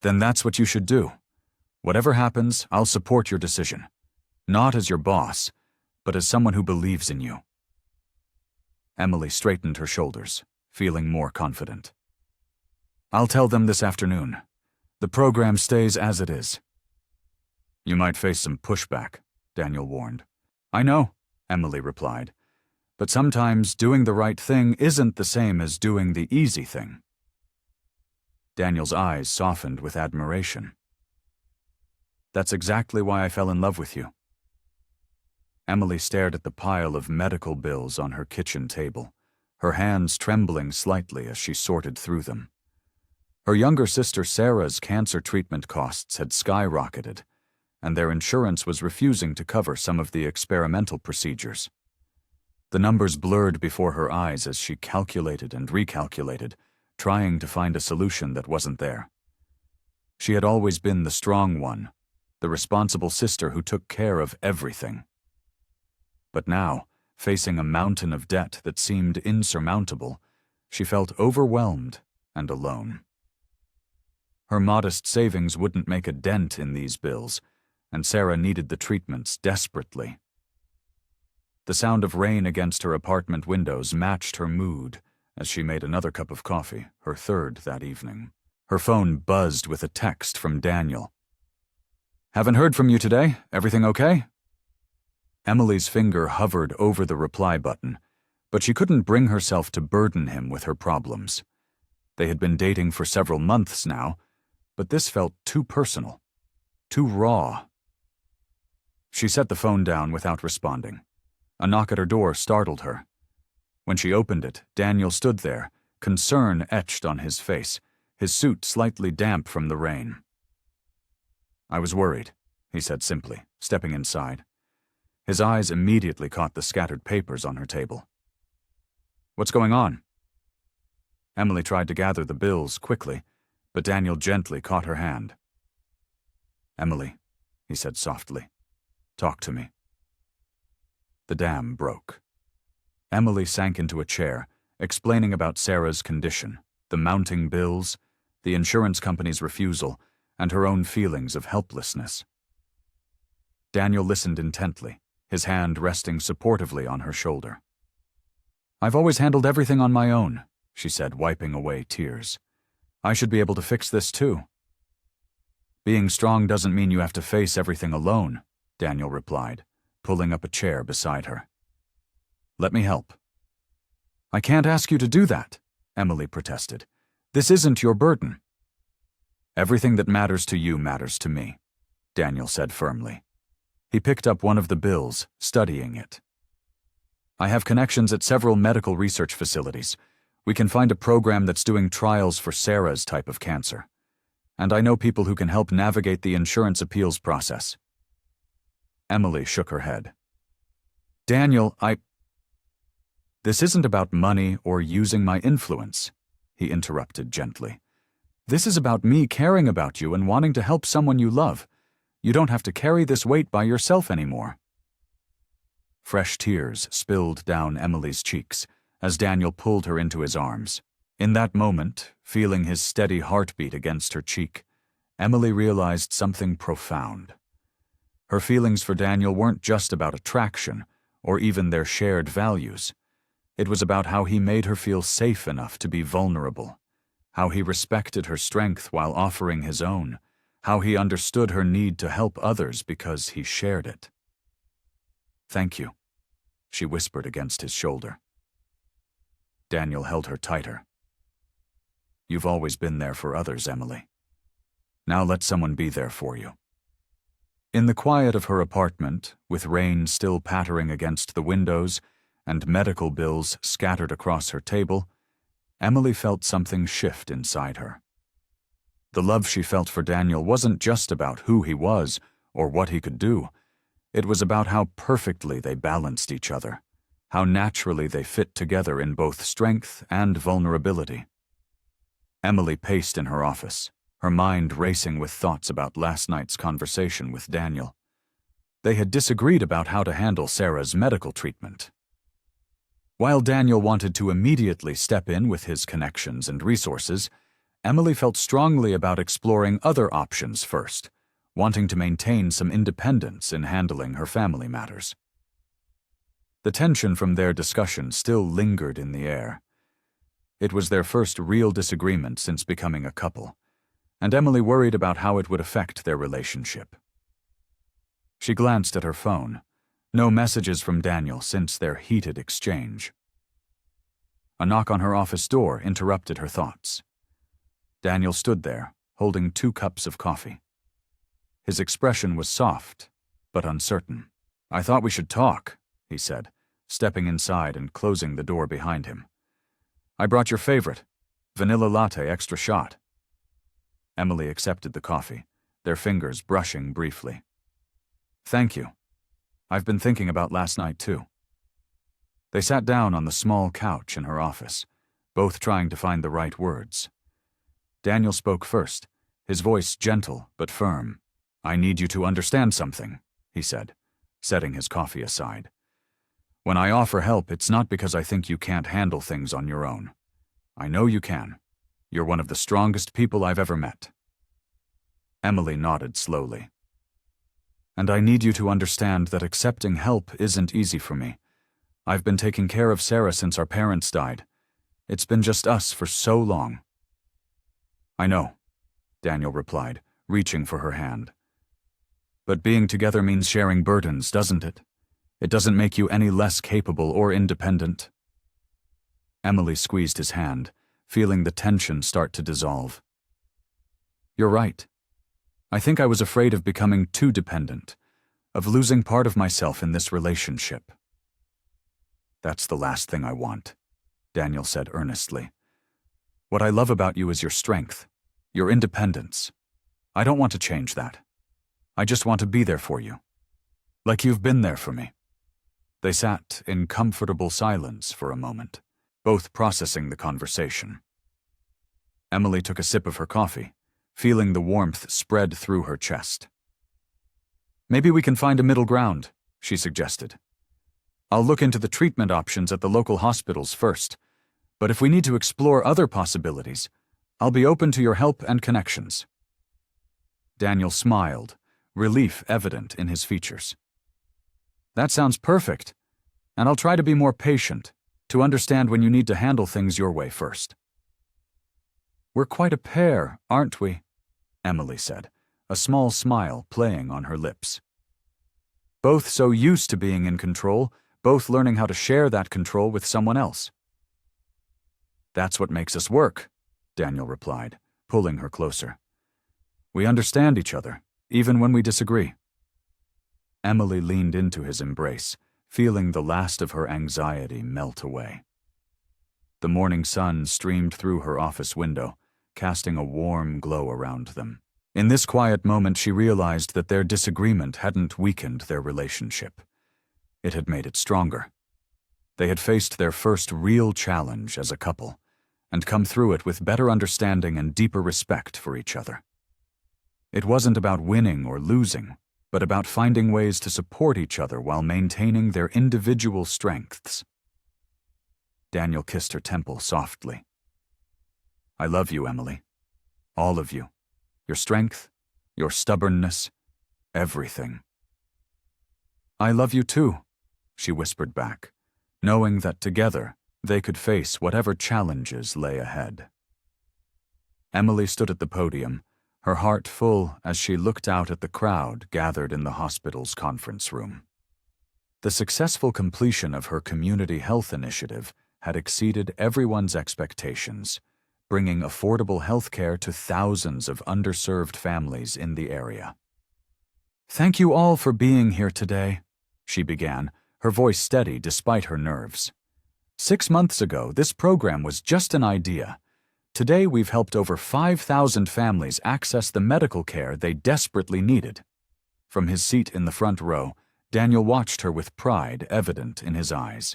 "Then that's what you should do. Whatever happens, I'll support your decision. Not as your boss, but as someone who believes in you." Emily straightened her shoulders, feeling more confident. "I'll tell them this afternoon. The program stays as it is." "You might face some pushback," Daniel warned. "I know," Emily replied. "But sometimes doing the right thing isn't the same as doing the easy thing." Daniel's eyes softened with admiration. "That's exactly why I fell in love with you." Emily stared at the pile of medical bills on her kitchen table, her hands trembling slightly as she sorted through them. Her younger sister Sarah's cancer treatment costs had skyrocketed, and their insurance was refusing to cover some of the experimental procedures. The numbers blurred before her eyes as she calculated and recalculated, trying to find a solution that wasn't there. She had always been the strong one, the responsible sister who took care of everything. But now, facing a mountain of debt that seemed insurmountable, she felt overwhelmed and alone. Her modest savings wouldn't make a dent in these bills, and Sarah needed the treatments desperately. The sound of rain against her apartment windows matched her mood as she made another cup of coffee, her third that evening. Her phone buzzed with a text from Daniel. "Haven't heard from you today. Everything okay?" Emily's finger hovered over the reply button, but she couldn't bring herself to burden him with her problems. They had been dating for several months now, but this felt too personal, too raw. She set the phone down without responding. A knock at her door startled her. When she opened it, Daniel stood there, concern etched on his face, his suit slightly damp from the rain. "I was worried," he said simply, stepping inside. His eyes immediately caught the scattered papers on her table. "What's going on?" Emily tried to gather the bills quickly, but Daniel gently caught her hand. "Emily," he said softly, "talk to me." The dam broke. Emily sank into a chair, explaining about Sarah's condition, the mounting bills, the insurance company's refusal, and her own feelings of helplessness. Daniel listened intently, his hand resting supportively on her shoulder. "I've always handled everything on my own," she said, wiping away tears. "I should be able to fix this too." "Being strong doesn't mean you have to face everything alone," Daniel replied, pulling up a chair beside her. "Let me help." "I can't ask you to do that," Emily protested. "This isn't your burden." "Everything that matters to you matters to me," Daniel said firmly. He picked up one of the bills, studying it. "I have connections at several medical research facilities. We can find a program that's doing trials for Sarah's type of cancer. And I know people who can help navigate the insurance appeals process." Emily shook her head. "Daniel, This isn't about money or using my influence," he interrupted gently. "This is about me caring about you and wanting to help someone you love. You don't have to carry this weight by yourself anymore." Fresh tears spilled down Emily's cheeks as Daniel pulled her into his arms. In that moment, feeling his steady heartbeat against her cheek, Emily realized something profound. Her feelings for Daniel weren't just about attraction or even their shared values. It was about how he made her feel safe enough to be vulnerable, how he respected her strength while offering his own, how he understood her need to help others because he shared it. "Thank you," she whispered against his shoulder. Daniel held her tighter. "You've always been there for others, Emily. Now let someone be there for you." In the quiet of her apartment, with rain still pattering against the windows and medical bills scattered across her table, Emily felt something shift inside her. The love she felt for Daniel wasn't just about who he was or what he could do. It was about how perfectly they balanced each other, how naturally they fit together in both strength and vulnerability. Emily paced in her office, her mind racing with thoughts about last night's conversation with Daniel. They had disagreed about how to handle Sarah's medical treatment. While Daniel wanted to immediately step in with his connections and resources, Emily felt strongly about exploring other options first, wanting to maintain some independence in handling her family matters. The tension from their discussion still lingered in the air. It was their first real disagreement since becoming a couple, and Emily worried about how it would affect their relationship. She glanced at her phone. No messages from Daniel since their heated exchange. A knock on her office door interrupted her thoughts. Daniel stood there, holding 2 cups of coffee. His expression was soft, but uncertain. "I thought we should talk," he said, stepping inside and closing the door behind him. "I brought your favorite, vanilla latte extra shot." Emily accepted the coffee, their fingers brushing briefly. "Thank you. I've been thinking about last night, too." They sat down on the small couch in her office, both trying to find the right words. Daniel spoke first, his voice gentle but firm. "I need you to understand something," he said, setting his coffee aside. "When I offer help, it's not because I think you can't handle things on your own. I know you can. You're one of the strongest people I've ever met." Emily nodded slowly. And I need you to understand that accepting help isn't easy for me. I've been taking care of Sarah since our parents died. It's been just us for so long." "I know," Daniel replied, reaching for her hand. "But being together means sharing burdens, doesn't it? It doesn't make you any less capable or independent." Emily squeezed his hand, feeling the tension start to dissolve. "You're right. I think I was afraid of becoming too dependent, of losing part of myself in this relationship." "That's the last thing I want," Daniel said earnestly. "What I love about you is your strength, your independence. I don't want to change that. I just want to be there for you, like you've been there for me." They sat in comfortable silence for a moment, both processing the conversation. Emily took a sip of her coffee, feeling the warmth spread through her chest. "Maybe we can find a middle ground," she suggested. "I'll look into the treatment options at the local hospitals first, but if we need to explore other possibilities, I'll be open to your help and connections." Daniel smiled, relief evident in his features. "That sounds perfect, and I'll try to be more patient, to understand when you need to handle things your way first." "We're quite a pair, aren't we?" Emily said, a small smile playing on her lips. "Both so used to being in control, both learning how to share that control with someone else." "That's what makes us work," Daniel replied, pulling her closer. "We understand each other, even when we disagree." Emily leaned into his embrace, feeling the last of her anxiety melt away. The morning sun streamed through her office window, casting a warm glow around them. In this quiet moment, she realized that their disagreement hadn't weakened their relationship. It had made it stronger. They had faced their first real challenge as a couple, and come through it with better understanding and deeper respect for each other. It wasn't about winning or losing, but about finding ways to support each other while maintaining their individual strengths. Daniel kissed her temple softly. "I love you, Emily. All of you. Your strength, your stubbornness, everything." "I love you too," she whispered back, knowing that together they could face whatever challenges lay ahead. Emily stood at the podium, her heart full as she looked out at the crowd gathered in the hospital's conference room. The successful completion of her community health initiative had exceeded everyone's expectations, bringing affordable health care to thousands of underserved families in the area. "Thank you all for being here today," she began, her voice steady despite her nerves. "6 months ago, this program was just an idea. Today, we've helped over 5,000 families access the medical care they desperately needed." From his seat in the front row, Daniel watched her with pride evident in his eyes.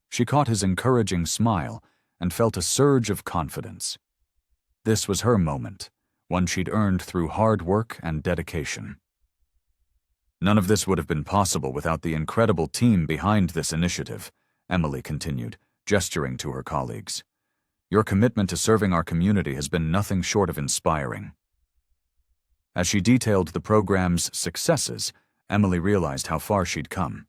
She caught his encouraging smile and felt a surge of confidence. This was her moment, one she'd earned through hard work and dedication. "None of this would have been possible without the incredible team behind this initiative," Emily continued, gesturing to her colleagues. "Your commitment to serving our community has been nothing short of inspiring." As she detailed the program's successes, Emily realized how far she'd come.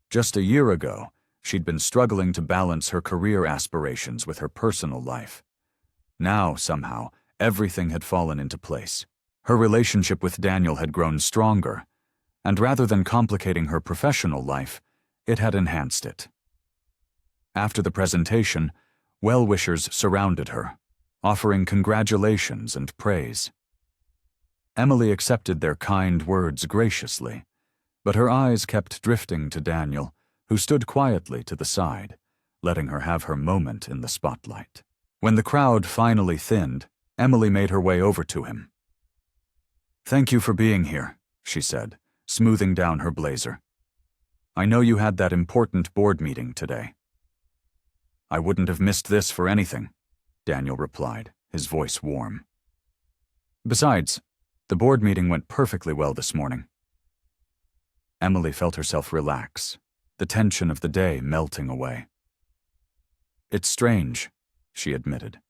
Just a year ago, she'd been struggling to balance her career aspirations with her personal life. Now, somehow, everything had fallen into place. Her relationship with Daniel had grown stronger, and rather than complicating her professional life, it had enhanced it. After the presentation, well-wishers surrounded her, offering congratulations and praise. Emily accepted their kind words graciously, but her eyes kept drifting to Daniel, who stood quietly to the side, letting her have her moment in the spotlight. When the crowd finally thinned, Emily made her way over to him. "Thank you for being here," she said, smoothing down her blazer. "I know you had that important board meeting today." "I wouldn't have missed this for anything," Daniel replied, his voice warm. "Besides, the board meeting went perfectly well this morning." Emily felt herself relax, the tension of the day melting away. "It's strange," she admitted.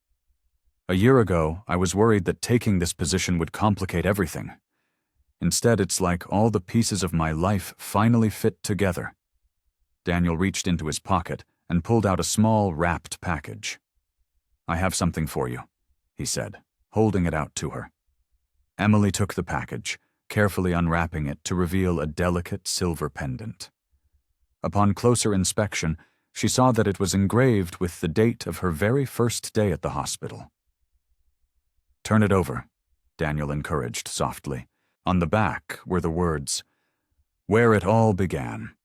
"A year ago, I was worried that taking this position would complicate everything. Instead, it's like all the pieces of my life finally fit together. Daniel reached into his pocket and pulled out a small, wrapped package. "I have something for you," he said, holding it out to her. Emily took the package, carefully unwrapping it to reveal a delicate silver pendant. Upon closer inspection, she saw that it was engraved with the date of her very first day at the hospital. "Turn it over," Daniel encouraged softly. On the back were the words, "Where it all began."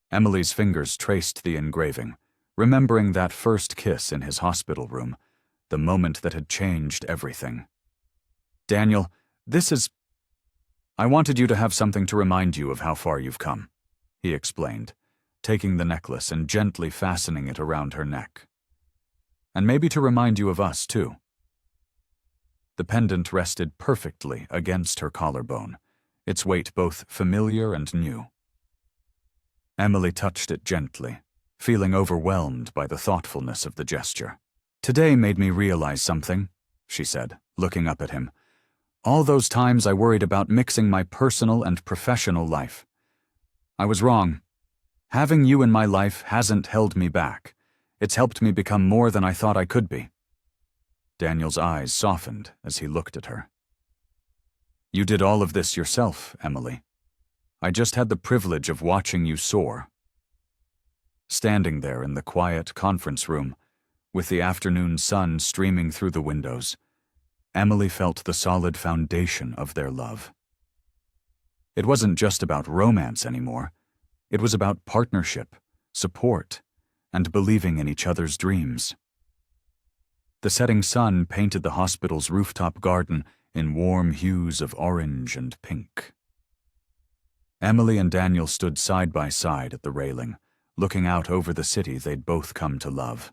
Emily's fingers traced the engraving, remembering that first kiss in his hospital room, the moment that had changed everything. "Daniel, I wanted you to have something to remind you of how far you've come," he explained, taking the necklace and gently fastening it around her neck. "And maybe to remind you of us, too." The pendant rested perfectly against her collarbone, its weight both familiar and new. Emily touched it gently, feeling overwhelmed by the thoughtfulness of the gesture. "Today made me realize something," she said, looking up at him. "All those times I worried about mixing my personal and professional life. I was wrong. Having you in my life hasn't held me back. It's helped me become more than I thought I could be." Daniel's eyes softened as he looked at her. "You did all of this yourself, Emily. I just had the privilege of watching you soar." Standing there in the quiet conference room, with the afternoon sun streaming through the windows, Emily felt the solid foundation of their love. It wasn't just about romance anymore. It was about partnership, support, and believing in each other's dreams. The setting sun painted the hospital's rooftop garden in warm hues of orange and pink. Emily and Daniel stood side by side at the railing, looking out over the city they'd both come to love.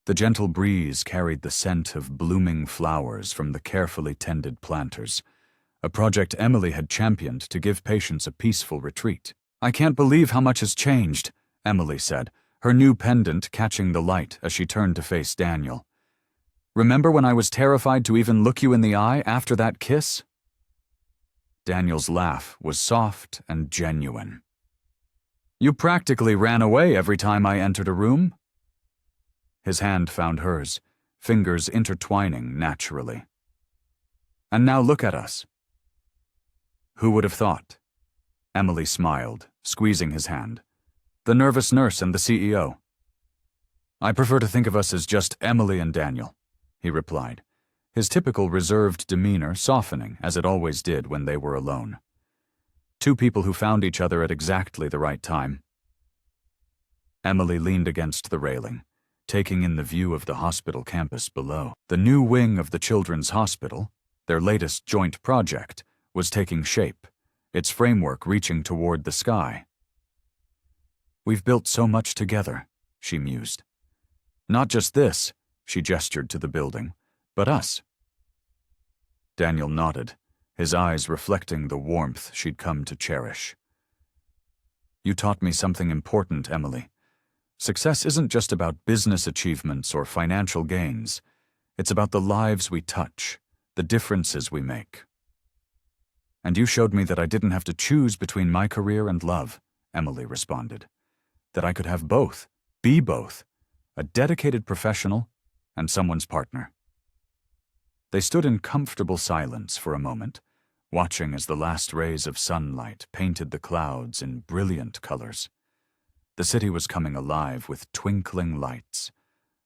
The gentle breeze carried the scent of blooming flowers from the carefully tended planters, a project Emily had championed to give patients a peaceful retreat. "I can't believe how much has changed," Emily said, her new pendant catching the light as she turned to face Daniel. "Remember when I was terrified to even look you in the eye after that kiss?" Daniel's laugh was soft and genuine. "You practically ran away every time I entered a room." His hand found hers, fingers intertwining naturally. "And now look at us." "Who would have thought?" Emily smiled, squeezing his hand. "The nervous nurse and the CEO." "I prefer to think of us as just Emily and Daniel," he replied, his typical reserved demeanor softening as it always did when they were alone. Two people who found each other at exactly the right time. Emily leaned against the railing, taking in the view of the hospital campus below. The new wing of the Children's Hospital, their latest joint project, was taking shape, its framework reaching toward the sky. "We've built so much together," she mused. "Not just this," she gestured to the building, "but us." Daniel nodded, his eyes reflecting the warmth she'd come to cherish. "You taught me something important, Emily. Success isn't just about business achievements or financial gains. It's about the lives we touch, the differences we make." "And you showed me that I didn't have to choose between my career and love," Emily responded. "That I could have both, be both, a dedicated professional and someone's partner." They stood in comfortable silence for a moment, watching as the last rays of sunlight painted the clouds in brilliant colors. The city was coming alive with twinkling lights,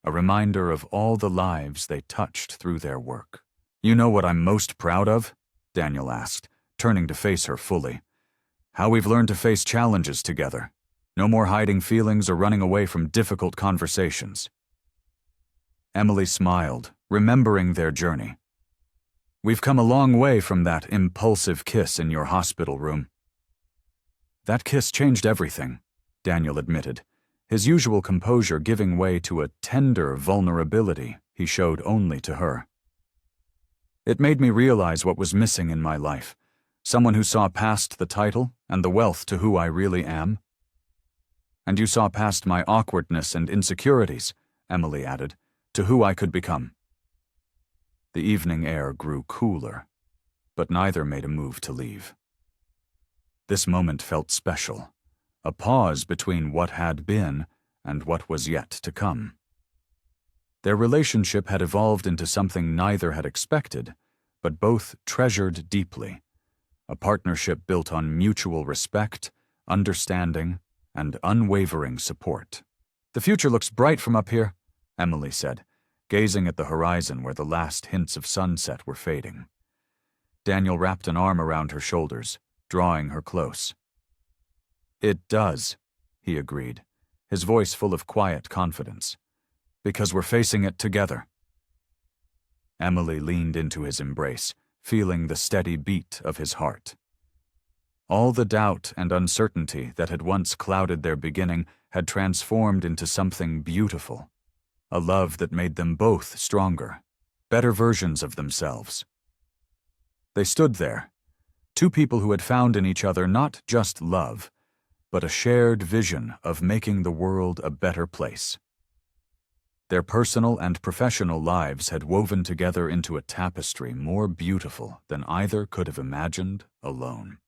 a reminder of all the lives they touched through their work. "You know what I'm most proud of?" Daniel asked, turning to face her fully. "How we've learned to face challenges together. No more hiding feelings or running away from difficult conversations." Emily smiled, remembering their journey. "We've come a long way from that impulsive kiss in your hospital room." "That kiss changed everything," Daniel admitted, his usual composure giving way to a tender vulnerability he showed only to her. "It made me realize what was missing in my life, someone who saw past the title and the wealth to who I really am." "And you saw past my awkwardness and insecurities," Emily added, "to who I could become." The evening air grew cooler, but neither made a move to leave. This moment felt special, a pause between what had been and what was yet to come. Their relationship had evolved into something neither had expected, but both treasured deeply, a partnership built on mutual respect, understanding, and unwavering support. "The future looks bright from up here," Emily said, gazing at the horizon where the last hints of sunset were fading. Daniel wrapped an arm around her shoulders, drawing her close. "It does," he agreed, his voice full of quiet confidence, "because we're facing it together." Emily leaned into his embrace, feeling the steady beat of his heart. All the doubt and uncertainty that had once clouded their beginning had transformed into something beautiful, a love that made them both stronger, better versions of themselves. They stood there, two people who had found in each other not just love, but a shared vision of making the world a better place. Their personal and professional lives had woven together into a tapestry more beautiful than either could have imagined alone.